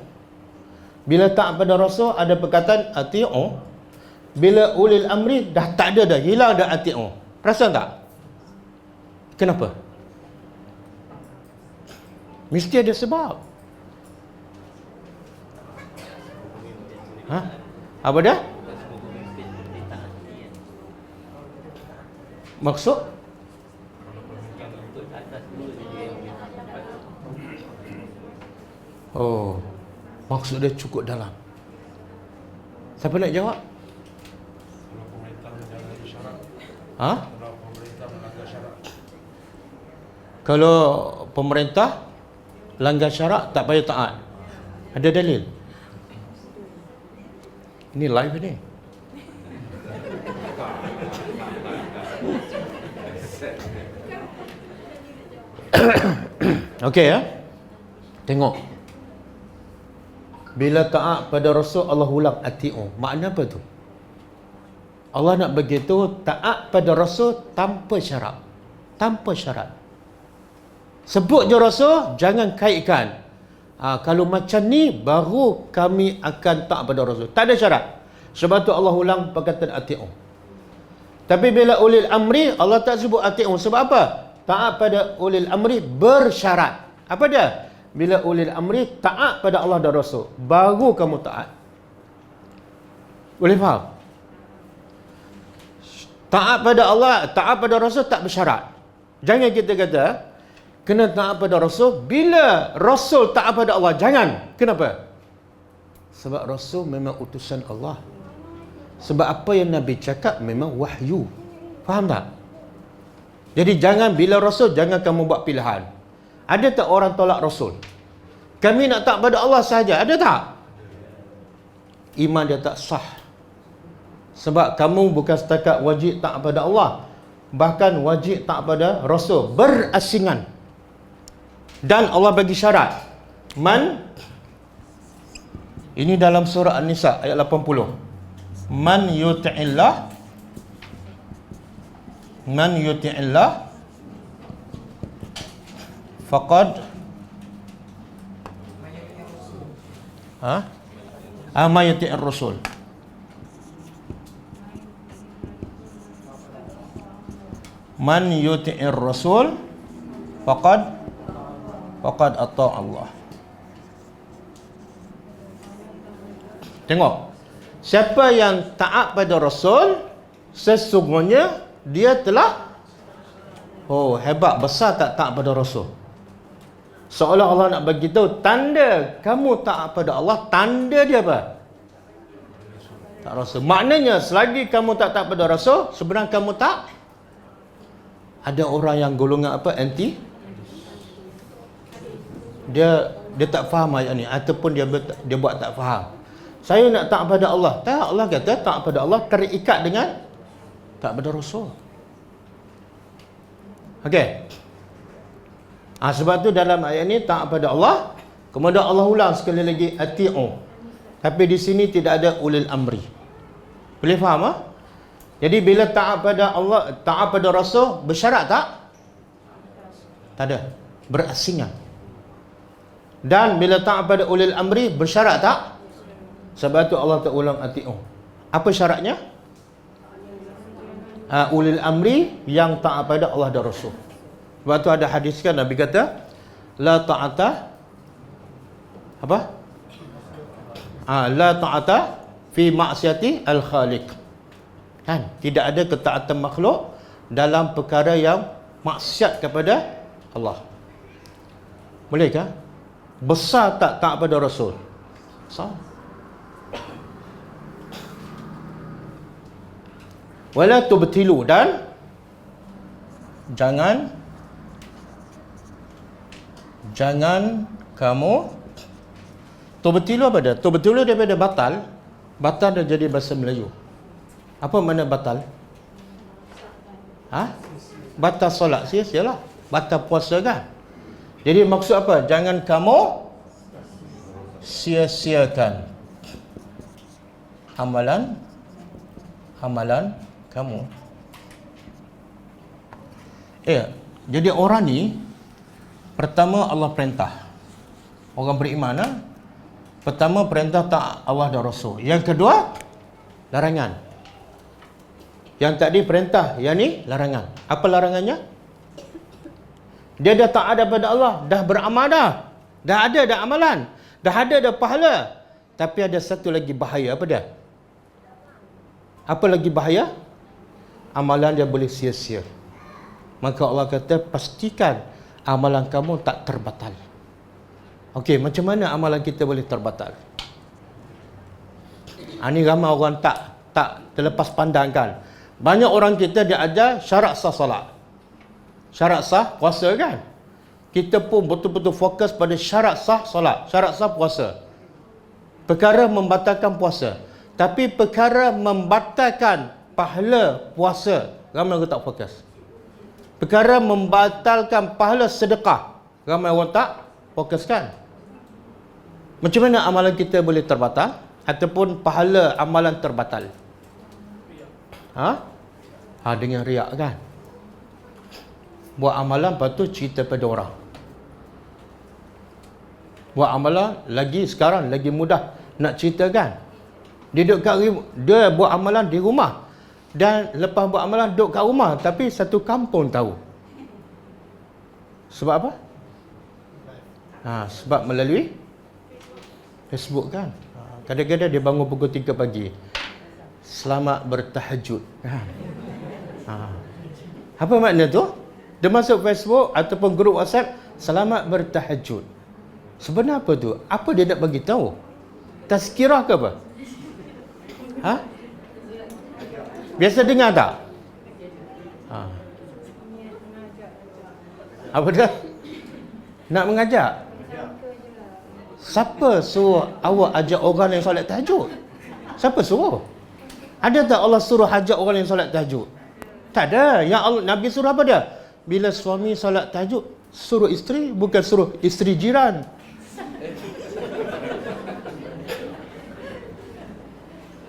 Bila taat pada Rasul ada perkataan ati'u. Bila ulil amri dah tak ada dah, hilang dah ati'u. Perasan tak? Kenapa? Mesti ada sebab. Apa dah? Maksud? Oh, maksud dia cukup dalam. Siapa nak jawab? Kalau pemerintah langgar syarak tak payah taat. Ada dalil? Ini live ni. Okey ya. Tengok. Bila taat pada Rasul Allah ulang ati'u. Makna apa tu? Allah nak begitu taat pada Rasul tanpa syarat. Tanpa syarat. Sebut je Rasul, jangan kaitkan. Kalau macam ni baru kami akan taat pada Rasul. Tak ada syarat. Sebab tu Allah ulang perkataan ati'u. Tapi bila ulil amri Allah tak sebut ati'u. Sebab apa? Taat pada ulil amri bersyarat. Apa dia? Bila ulil amri taat pada Allah dan Rasul, baru kamu taat. Boleh faham? Taat pada Allah, taat pada Rasul tak bersyarat. Jangan kita kata kena taat pada Rasul bila Rasul taat pada Allah. Jangan. Kenapa? Sebab Rasul memang utusan Allah. Sebab apa yang Nabi cakap memang wahyu. Faham tak? Jadi jangan bila Rasul, jangan kamu buat pilihan. Ada tak orang tolak Rasul? Kami nak taat pada Allah sahaja. Ada tak? Iman dia tak sah. Sebab kamu bukan setakat wajib taat pada Allah, bahkan wajib taat pada Rasul. Berasingan. Dan Allah bagi syarat. Man, ini dalam surah An-Nisa ayat 80. Man yuti'illah faqad ma yuti'ir rasul. Man yuti'ir rasul faqad ata Allah. Tengok, siapa yang taat pada Rasul, sesungguhnya dia telah hebat, besar tak taat pada Rasul. Seolah Allah nak bagi tahu tanda kamu taat pada Allah, tanda dia apa? Tak Rasul. Maknanya selagi kamu tak taat pada Rasul, sebenarnya kamu tak. Ada orang yang golongan apa? Anti. Dia tak faham ayat ni, ataupun dia buat tak faham. Saya nak taat pada Allah. Tak, Allah kata taat pada Allah terikat dengan taat pada Rasul. Okey. Sebab tu dalam ayat ni taat pada Allah, kemudian Allah ulang sekali lagi ati'u. Tapi di sini tidak ada ulil amri. Boleh faham ah? Jadi bila taat pada Allah, taat pada Rasul, bersyarat tak? Tak ada. Berasingan. Dan bila taat pada ulil amri, bersyarat tak? Sebab tu Allah tak ulang ati'u. Apa syaratnya? Ulil amri yang taat pada Allah dan Rasul. Sebab tu ada hadis kan Nabi kata la ta'ata apa? La ta'ata fi ma'siyati al-khaliq. Kan? Tidak ada ketaatan makhluk dalam perkara yang maksiat kepada Allah. Bolehkah? Besar tak taat pada Rasul? Besar. Wala tubtilu, dan jangan kamu tubtilu apa dia? Tubtilu daripada batal. Batal dah jadi bahasa Melayu. Apa makna batal? Batal solat sia-sialah. Batal puasa kan? Jadi maksud apa? Jangan kamu sia-siakan amalan kamu. Jadi orang ni, pertama Allah perintah. Orang beriman pertama perintah taat Allah dan Rasul. Yang kedua, larangan. Yang tadi perintah, yang ni larangan. Apa larangannya? Dia dah taat daripada Allah, dah beramal dah. Dah ada dah amalan, dah ada dah pahala. Tapi ada satu lagi bahaya. Apa dia? Apa lagi bahaya? Amalan dia boleh sia-sia. Maka Allah kata pastikan amalan kamu tak terbatal. Okey, macam mana amalan kita boleh terbatal? Ini ramai orang tak terlepas pandang kan. Banyak orang kita dia ajar syarat sah salat, syarat sah puasa kan. Kita pun betul-betul fokus pada syarat sah salat, syarat sah puasa. Perkara membatalkan puasa. Tapi perkara membatalkan pahala puasa, ramai orang tak fokus. Perkara membatalkan pahala sedekah, ramai orang tak fokuskan. Macam mana amalan kita boleh terbatal? Ataupun pahala amalan terbatal? Dengan riak kan? Buat amalan, lepas tu cerita pada orang. Buat amalan, sekarang lagi mudah nak cerita kan? Dia buat amalan di rumah, dan lepas buat amalan duduk kat rumah, tapi satu kampung tahu. Sebab apa? Sebab melalui Facebook kan. Kadang-kadang dia bangun pukul 3 pagi, selamat bertahajud kan? Apa makna tu? Dia masuk Facebook ataupun grup WhatsApp, selamat bertahajud. Sebenarnya apa tu? Apa dia nak bagi tahu? Tazkirah ke apa? Biasa dengar tak? Apa dia? Nak mengajak? Siapa suruh awak ajak orang yang solat tahajud? Siapa suruh? Ada tak Allah suruh ajak orang yang solat tahajud? Tak ada. Yang Allah, Nabi suruh apa dia? Bila suami solat tahajud, Suruh isteri, bukan suruh isteri jiran.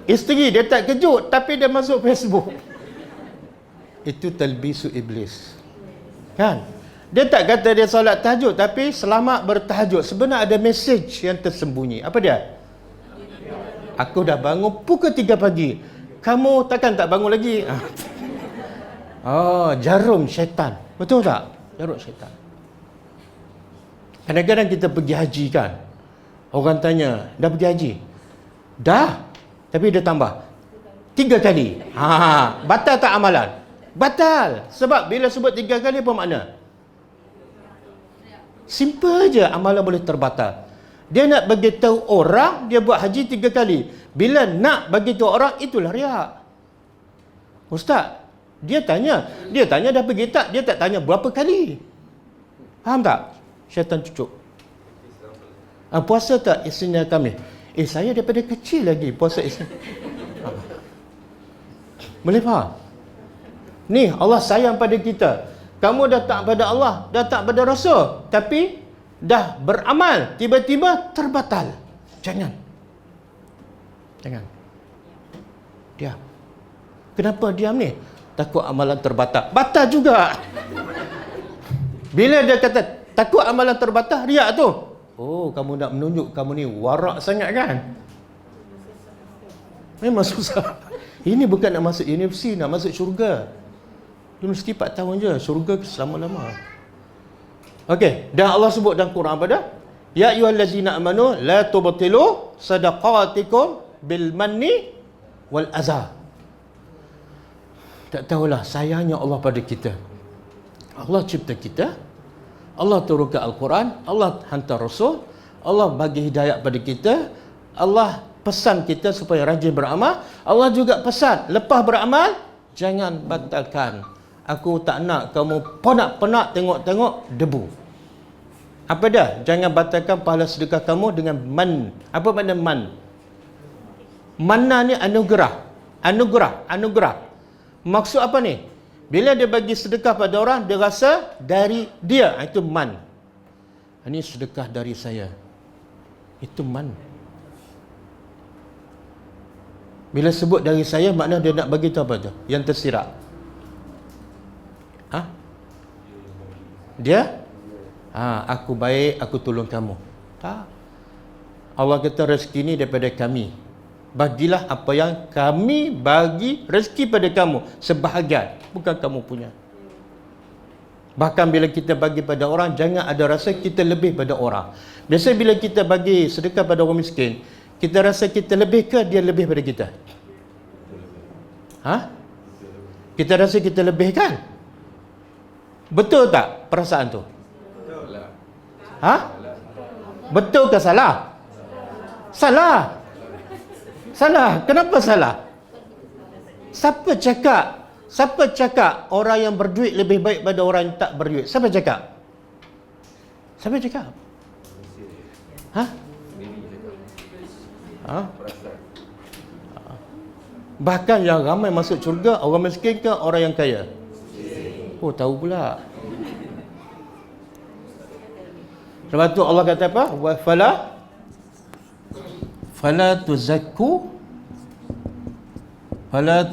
Isteri dia tak kejut, tapi dia masuk Facebook. Itu talbisu iblis. Kan? Dia tak kata dia solat tahajud, tapi selamat bertahajud. Sebenarnya ada mesej yang tersembunyi. Apa dia? Aku dah bangun pukul 3 pagi. Kamu takkan tak bangun lagi? Oh, jarum syaitan. Betul tak? Jarum syaitan. Kadang-kadang kita pergi haji kan. Orang tanya, dah pergi haji? Dah. Tapi dia tambah 3 kali. Batal tak amalan? Batal. Sebab bila sebut 3 kali apa makna? Simple je, amalan boleh terbatal. Dia nak bagi tahu orang dia buat haji 3 kali. Bila nak bagi tahu orang, itulah riak. Ustaz, dia tanya dah pergi tak? Dia tak tanya berapa kali. Faham tak? Syaitan cucuk. Puasa tak Isnin kami? Saya daripada kecil lagi puasa Isnin. Boleh faham? Ni Allah sayang pada kita. Kamu dah tak pada Allah, dah tak pada Rasul, tapi dah beramal, tiba-tiba terbatal. Jangan. Diam. Kenapa diam ni? Takut amalan terbatal. Batal juga. Bila dia kata takut amalan terbatal, riak tu. Oh, kamu nak menunjuk kamu ni warak sangat kan? Memang susah. Ini bukan nak masuk universiti, nak masuk syurga. Universiti 4 tahun je, syurga selama-lama. Okey, dan Allah sebut dalam Quran pada ya ayyuhallazina amanu la tubtilu sadaqatikum bil manni wal adha. Tak tahulah sayangnya Allah pada kita. Allah cipta kita, Allah turunkan Al-Quran, Allah hantar Rasul, Allah bagi hidayah pada kita, Allah pesan kita supaya rajin beramal, Allah juga pesan lepas beramal jangan batalkan. Aku tak nak kamu penak-penak tengok-tengok debu. Apa dah? Jangan batalkan pahala sedekah kamu dengan man. Apa makna man? Manna ni anugerah. Anugerah. Maksud apa ni? Bila dia bagi sedekah pada orang, dia rasa dari dia. Itu man. Ini sedekah dari saya. Itu man. Bila sebut dari saya, makna dia nak bagi tahu apa tu? Yang tersirat. Dia? Aku baik, aku tolong kamu. Tak. Allah kata rezeki ni daripada kami. Bagilah apa yang kami bagi rezeki pada kamu. Sebahagian. Bukan kamu punya. Bahkan bila kita bagi pada orang, jangan ada rasa kita lebih pada orang. Biasa bila kita bagi sedekah pada orang miskin, kita rasa kita lebih ke dia lebih pada kita? Kita rasa kita lebih kan? Betul tak perasaan tu? Betul ke salah? Salah. Kenapa salah? Siapa cakap orang yang berduit lebih baik pada orang yang tak berduit? Siapa cakap? Bahkan yang ramai masuk syurga orang miskin ke orang yang kaya? Oh, tahu pula. Sebab tu Allah kata apa? Wa fala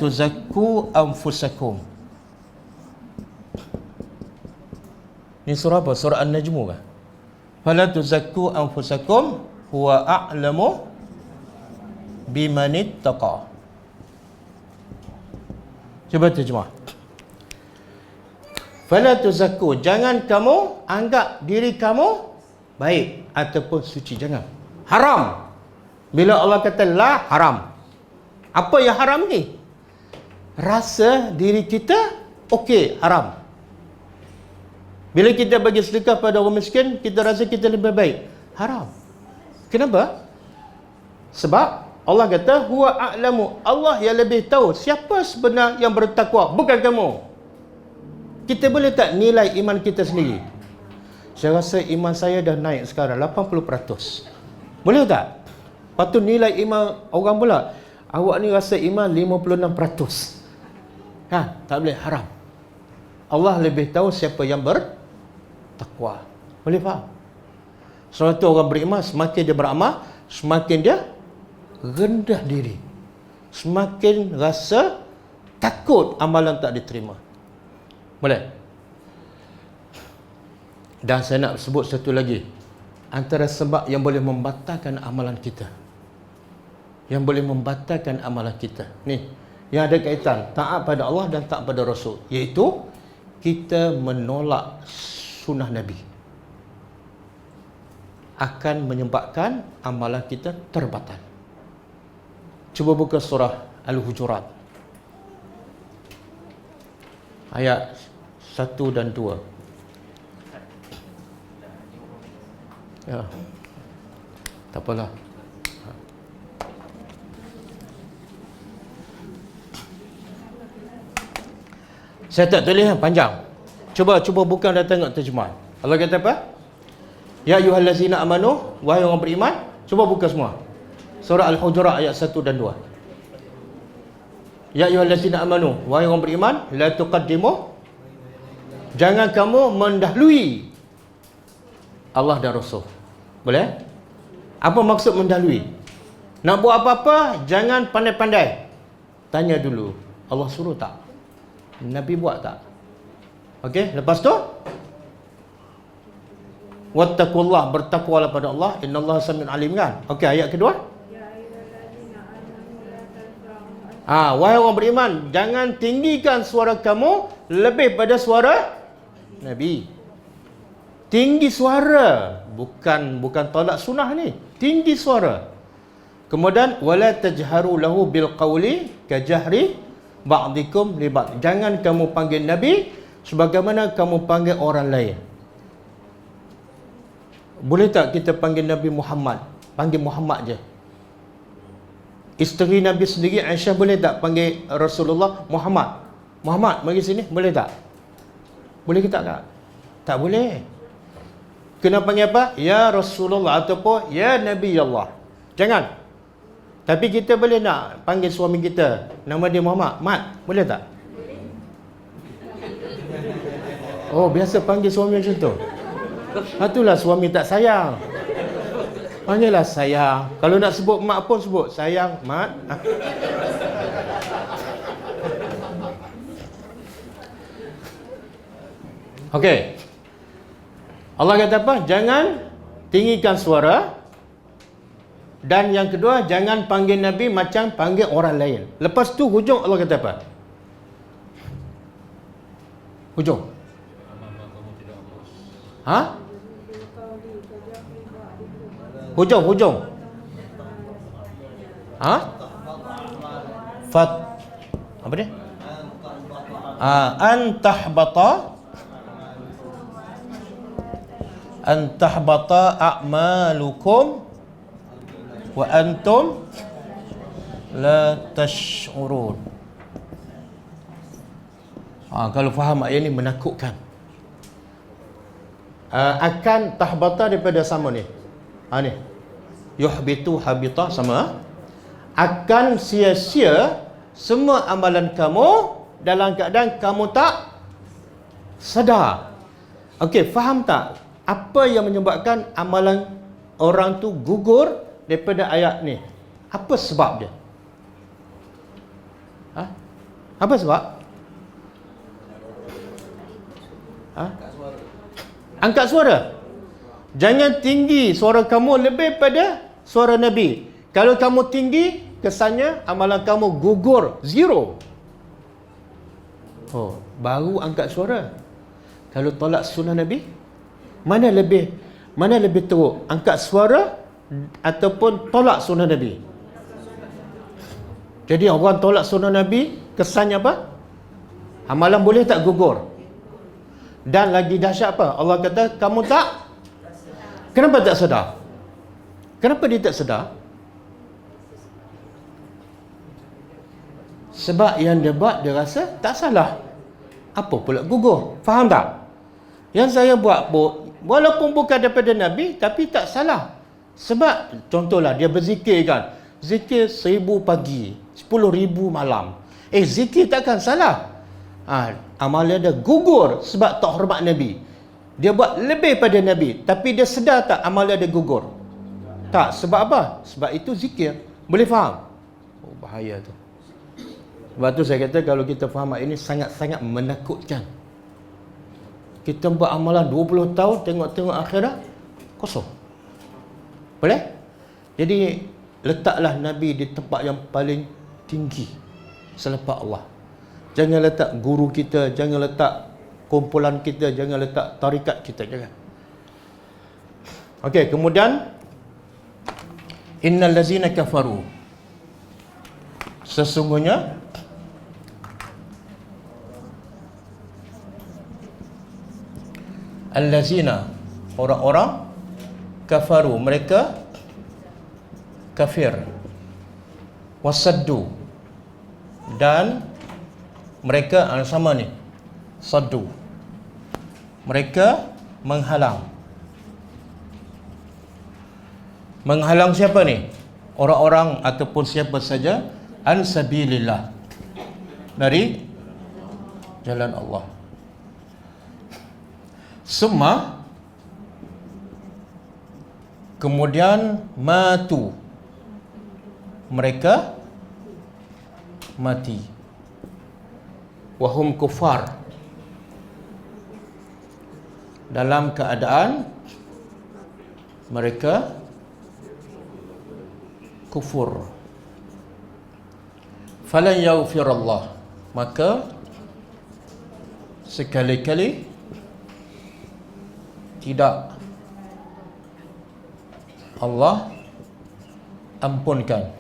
tuzakku anfusakum. Ini surah apa? Surah An-Najmu kah? Fala tuzakku anfusakum huwa a'lamu bimanittaqa. Cuba terjemah. Fala tuzakku, jangan kamu anggap diri kamu baik ataupun suci, jangan. Haram. Bila Allah kata la, haram. Apa yang haram ni? Rasa diri kita okey, haram. Bila kita bagi sedekah pada orang miskin, kita rasa kita lebih baik, haram. Kenapa? Sebab Allah kata huwa a'lamu, Allah yang lebih tahu siapa sebenar yang bertakwa, bukan kamu. Kita boleh tak nilai iman kita sendiri? Saya rasa iman saya dah naik sekarang 80%. Boleh tak? Lepas tu nilai iman orang pula, awak ni rasa iman 56%. Tak boleh, haram. Allah lebih tahu siapa yang taqwa. Boleh faham? Sebab tu orang beriman, semakin dia beramal, semakin dia rendah diri, semakin rasa takut amalan tak diterima. Boleh? Dan saya nak sebut satu lagi, antara sebab yang boleh membatalkan amalan kita, yang boleh membatalkan amalan kita ni, yang ada kaitan taat pada Allah dan taat pada Rasul, iaitu kita menolak sunnah Nabi, akan menyebabkan amalan kita terbatal. Cuba buka surah Al-Hujurat ayat 1 dan 2. Ya. Tak apalah. Saya tak tulis panjang. Cuba buka dan tengok terjemahan. Allah kata apa? Ya ayyuhallazina amanu, wahai orang beriman. Cuba buka semua. Surah Al-Hujurat ayat 1 dan 2. Ya ayyuhallazina amanu, wahai orang beriman, la tuqaddimu, jangan kamu mendahului Allah dan Rasul. Boleh? Apa maksud mendahului? Nak buat apa-apa jangan pandai-pandai. Tanya dulu, Allah suruh tak? Nabi buat tak? Okey, lepas tu wattaqullah, bertakwalah pada Allah, innallaha samiun alim, kan? Okey, ayat kedua. Wahai orang beriman, jangan tinggikan suara kamu lebih pada suara Nabi. Tinggi suara, bukan tolak sunnah ni, tinggi suara. Kemudian wala tajharu lahu bil qawli kajahri ba'dikum li ba'd. Jangan kamu panggil Nabi sebagaimana kamu panggil orang lain. Boleh tak kita panggil Nabi Muhammad? Panggil Muhammad je. Isteri Nabi sendiri Aisyah boleh tak panggil Rasulullah Muhammad? Muhammad, mari sini, boleh tak? Boleh ke tak? Tak boleh. Kena panggil apa? Ya Rasulullah ataupun Ya Nabi Allah. Jangan. Tapi kita boleh nak panggil suami kita, nama dia Muhammad, Mat, boleh tak? Oh, biasa panggil suami macam tu. Itulah suami tak sayang. Panggillah sayang. Kalau nak sebut mak pun sebut sayang, Mat. Okey. Allah kata apa? Jangan tinggikan suara. Dan yang kedua, jangan panggil Nabi macam panggil orang lain. Lepas tu hujung Allah kata apa? Hujung. Hujung. Apa dia? Antahbata a'malukum wa antum la tash'urun. Kalau faham ayat ini menakutkan. Akan tahbata daripada sama ni. Ni. Yuhbitu habita sama. Akan sia-sia semua amalan kamu dalam keadaan kamu tak sedar. Okey, faham tak? Apa yang menyebabkan amalan orang tu gugur daripada ayat ni? Apa sebab dia? Apa sebab? Angkat suara. Jangan tinggi suara kamu lebih pada suara Nabi. Kalau kamu tinggi, kesannya amalan kamu gugur, zero. Baru angkat suara. Kalau tolak sunnah Nabi, mana lebih teruk? Angkat suara ataupun tolak sunnah Nabi? Jadi orang tolak sunnah Nabi, kesannya apa? Amalan boleh tak gugur? Dan lagi dahsyat apa? Allah kata, kamu tak? Kenapa tak sedar? Kenapa dia tak sedar? Sebab yang dia buat, dia rasa tak salah. Apa pula gugur? Faham tak? Yang saya buat pun, walaupun bukan daripada Nabi, tapi tak salah. Sebab, contohlah, dia berzikir kan. Zikir 1000 pagi, 10,000 malam. Zikir takkan salah. Amalan dia gugur sebab tak hormat Nabi. Dia buat lebih pada Nabi, tapi dia sedar tak amalan dia gugur? Tak. Sebab apa? Sebab itu zikir. Boleh faham? Oh, bahaya tu. Sebab tu saya kata kalau kita faham ini sangat-sangat menakutkan. Kita buat amalan 20 tahun, tengok-tengok akhirat kosong. Boleh? Jadi letaklah Nabi di tempat yang paling tinggi selepas Allah. Jangan letak guru kita, jangan letak kumpulan kita, jangan letak tarikat kita, jangan. Okey, kemudian innal ladzina kafaru, sesungguhnya allazina, orang-orang kafaru, mereka kafir, wasaddu, dan mereka sama ni, saddu, mereka menghalang. Menghalang siapa ni? Orang-orang ataupun siapa saja an sabilillah, dari jalan Allah. Summa, kemudian matu, mereka mati, wahum kufar, dalam keadaan mereka kufur. Falan yaghfirallah, maka sekali-kali tidak Allah ampunkan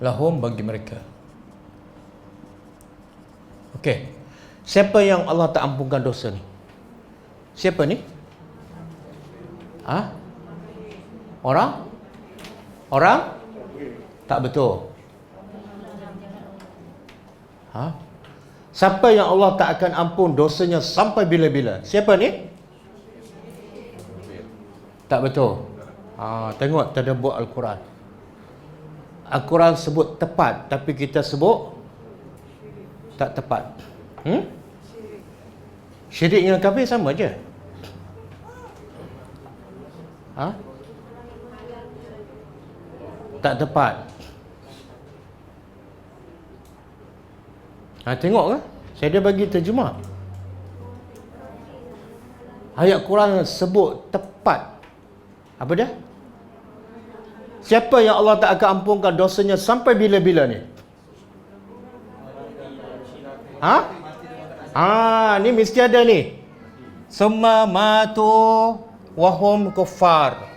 lahum, bagi mereka. Okey. Siapa yang Allah tak ampunkan dosa ni? Siapa ni? Orang? Tak betul. Siapa yang Allah tak akan ampun dosanya sampai bila-bila? Siapa ni? Tak betul. Tengok tadabbur Al-Quran. Al-Quran sebut tepat, tapi kita sebut tak tepat. Syirik dengan kafir sama je. Tak tepat. Tengok ke? Saya dah bagi terjemah. Ayat Quran sebut tepat. Apa dia? Siapa yang Allah tak akan ampunkan dosanya sampai bila-bila ni? Ni mesti ada ni. Summa matu wahum kuffar.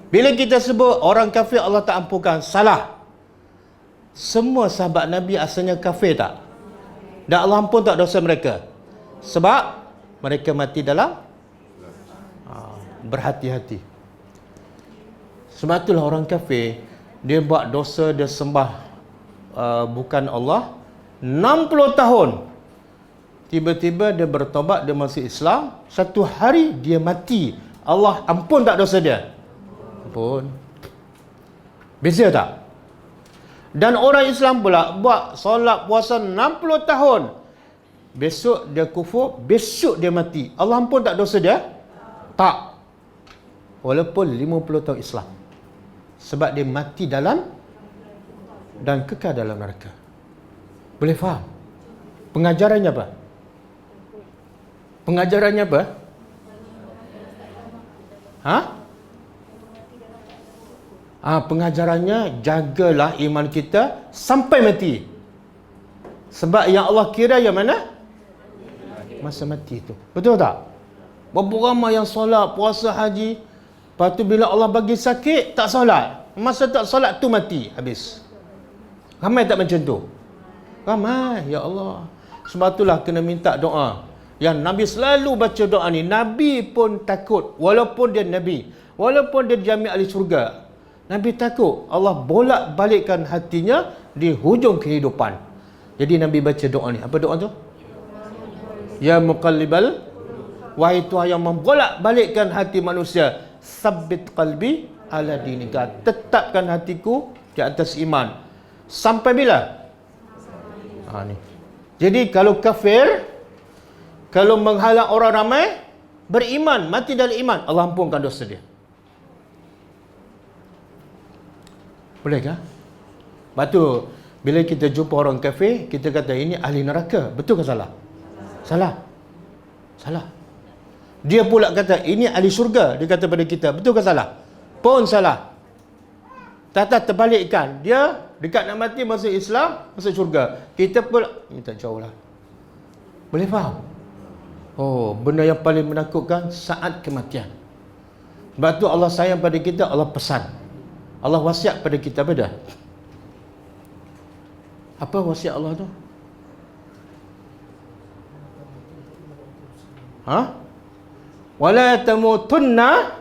Bila kita sebut orang kafir Allah tak ampunkan, salah. Semua sahabat Nabi asalnya kafir tak? Dan Allah ampun tak dosa mereka? Sebab mereka mati dalam berhati-hati. Sebab itulah orang kafir, dia buat dosa, dia sembah bukan Allah 60 tahun. Tiba-tiba dia bertobat, dia masuk Islam, satu hari dia mati, Allah ampun tak dosa dia? Ampun. Beza tak? Dan orang Islam pula buat solat puasa 60 tahun. Besok dia kufur, besok dia mati. Allah ampun tak dosa dia? Tak. Walaupun 50 tahun Islam. Sebab dia mati dalam dan kekal dalam neraka. Boleh faham? Pengajarannya apa? Pengajarannya apa? Pengajarannya, jagalah iman kita sampai mati. Sebab yang Allah kira yang mana? Masa mati itu. Betul tak? Berapa ramai yang solat, puasa, haji, lepas tu bila Allah bagi sakit, tak solat. Masa tak solat tu mati, habis. Ramai tak macam tu? Ramai, ya Allah. Sebab itulah kena minta doa. Yang Nabi selalu baca doa ni. Nabi pun takut, walaupun dia Nabi, walaupun dia jami ahli syurga, Nabi takut Allah bolak balikkan hatinya di hujung kehidupan. Jadi Nabi baca doa ni. Apa doa tu? Ya muqallibal, wahai Tuhan yang membolak balikkan hati manusia, sabbit qalbi ala dinika, tetapkan hatiku di atas iman. Sampai bila? Ni. Jadi kalau kafir, kalau menghalang orang ramai beriman, mati dalam iman, Allah ampunkan dosa dia. Bolehkah? Lepas tu, bila kita jumpa orang kafir, kita kata ini ahli neraka. Betul ke salah? Salah. Salah. Dia pula kata ini ahli syurga. Dia kata pada kita. Betul ke salah? Pun salah. Tak terbalikkan. Dia dekat nak mati masuk Islam, masuk syurga. Kita pula minta jauh lah. Boleh faham? Oh, benda yang paling menakutkan saat kematian. Sebab tu Allah sayang pada kita, Allah pesan. Allah wasiat pada kita apa dah? Apa wasiat Allah tu? Wala tamutunna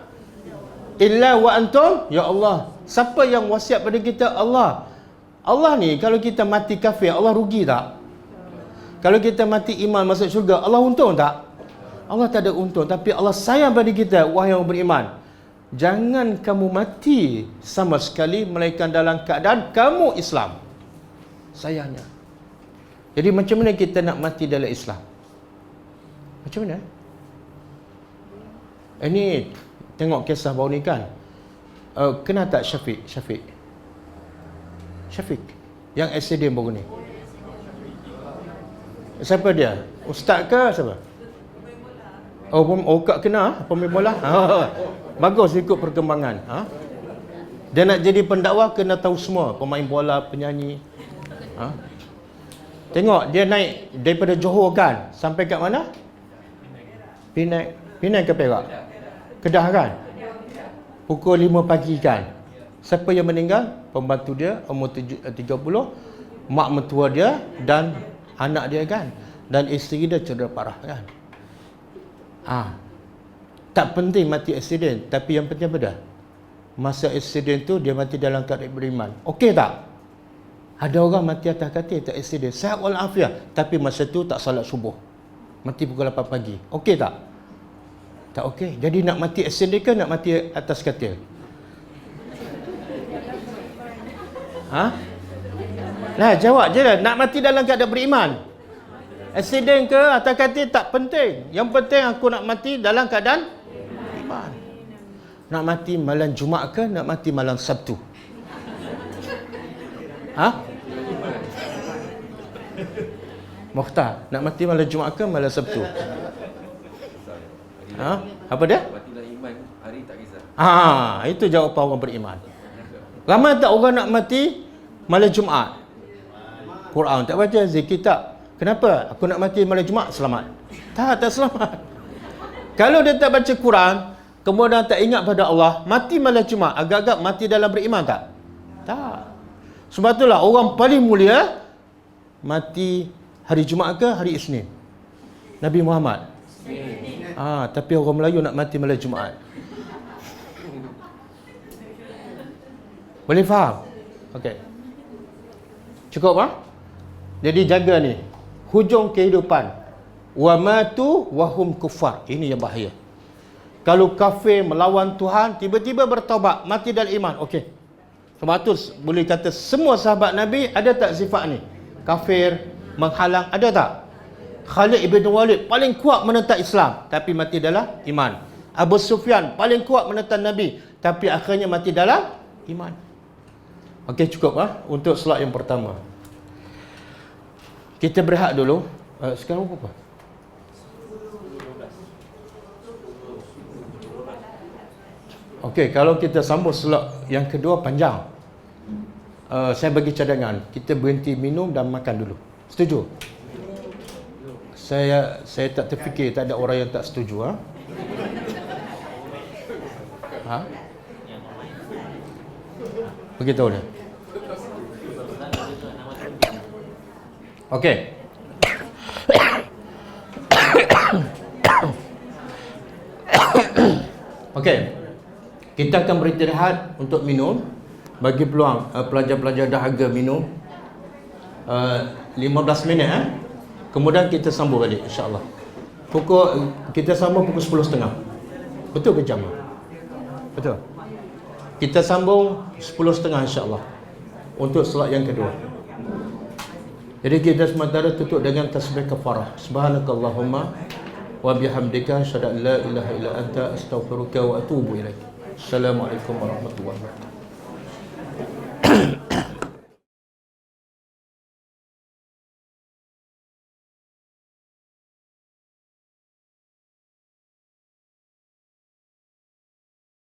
illa wa antum, ya Allah. Siapa yang wasiat pada kita? Allah. Allah ni kalau kita mati kafir, Allah rugi tak? Kalau kita mati iman masuk syurga, Allah untung tak? Allah tak ada untung, tapi Allah sayang pada kita, wahai yang beriman. Jangan kamu mati sama sekali melainkan dalam keadaan kamu Islam. Sayangnya. Jadi macam mana kita nak mati dalam Islam? Macam mana? Ini tengok kisah baru ni kan. Kenal tak Syafiq yang accident baru ni? Siapa dia? Ustaz ke siapa? Oh kak kena pemain bola. Bagus ikut perkembangan. Dia nak jadi pendakwa kena tahu semua, pemain bola, penyanyi. Tengok dia naik daripada Johor kan sampai kat mana? Penang ke Perak? Kedah kan? Pukul 5 pagi kan. Siapa yang meninggal? Pembantu dia umur 30, mak mentua dia dan anak dia kan. Dan isteri dia cedera parah kan. Tak penting mati aksiden, tapi yang penting apa dah? Masa aksiden tu dia mati dalam keadaan beriman. Okey tak? Ada orang mati atas katil tak aksiden, sihat walafiat, tapi masa tu tak salat subuh. Mati pukul 8 pagi. Okey tak? Tak okey. Jadi nak mati aksiden ke nak mati atas katil? Nah, jawab je lah. Nak mati dalam keadaan beriman. Aksiden ke atas katil tak penting. Yang penting aku nak mati dalam keadaan beriman. Nak mati malam Jumaat ke nak mati malam Sabtu? Mukhtar, nak mati malam Jumaat ke malam Sabtu? Apa dia? Mati dalam iman, hari tak kisah. Itu jawapan orang beriman. Ramai tak orang nak mati malam Jumaat? Quran tak baca, zikir tak. Kenapa? Aku nak mati malam Jumaat, selamat. Tak selamat. Kalau dia tak baca Quran, kemudian tak ingat pada Allah, mati malam Jumaat, agak-agak mati dalam beriman tak? Tak. Sebab itulah orang paling mulia mati hari Jumaat ke hari Isnin? Nabi Muhammad. Tapi orang Melayu nak mati malam Jumaat. Boleh faham? Okey. Cukup Jadi jaga ni. Hujung kehidupan. Wa matu wa hum kuffar. Ini yang bahaya. Kalau kafir melawan Tuhan, tiba-tiba bertaubat, mati dalam iman. Okey. Sebab tu boleh kata semua sahabat Nabi ada tak sifat ni? Kafir, menghalang, ada tak? Khalid ibn Walid paling kuat menentang Islam, tapi mati dalam iman. Abu Sufyan paling kuat menentang Nabi, tapi akhirnya mati dalam iman. Okey, cukup untuk slide yang pertama. Kita berehat dulu. Sekarang berapa? Okey, kalau kita sambung slot yang kedua panjang. Saya bagi cadangan, kita berhenti minum dan makan dulu. Setuju? Saya tak terfikir tak ada orang yang tak setuju. Beritahu dia. Okey. Okey. Kita akan beristirahat untuk minum, bagi peluang pelajar-pelajar dahaga minum 15 minit kemudian kita sambung balik insya-Allah. Kita sambung pukul 10.30. Betul ke jam? Betul. Kita sambung 10.30 insya-Allah untuk slot yang kedua. Jadi kita sementara tutup dengan tasbih kafarah. Subhanakallahumma wa bihamdika asyhadu an la ilaha illa anta astaghfiruka wa atubu ilaik. Assalamualaikum warahmatullahi wabarakatuh.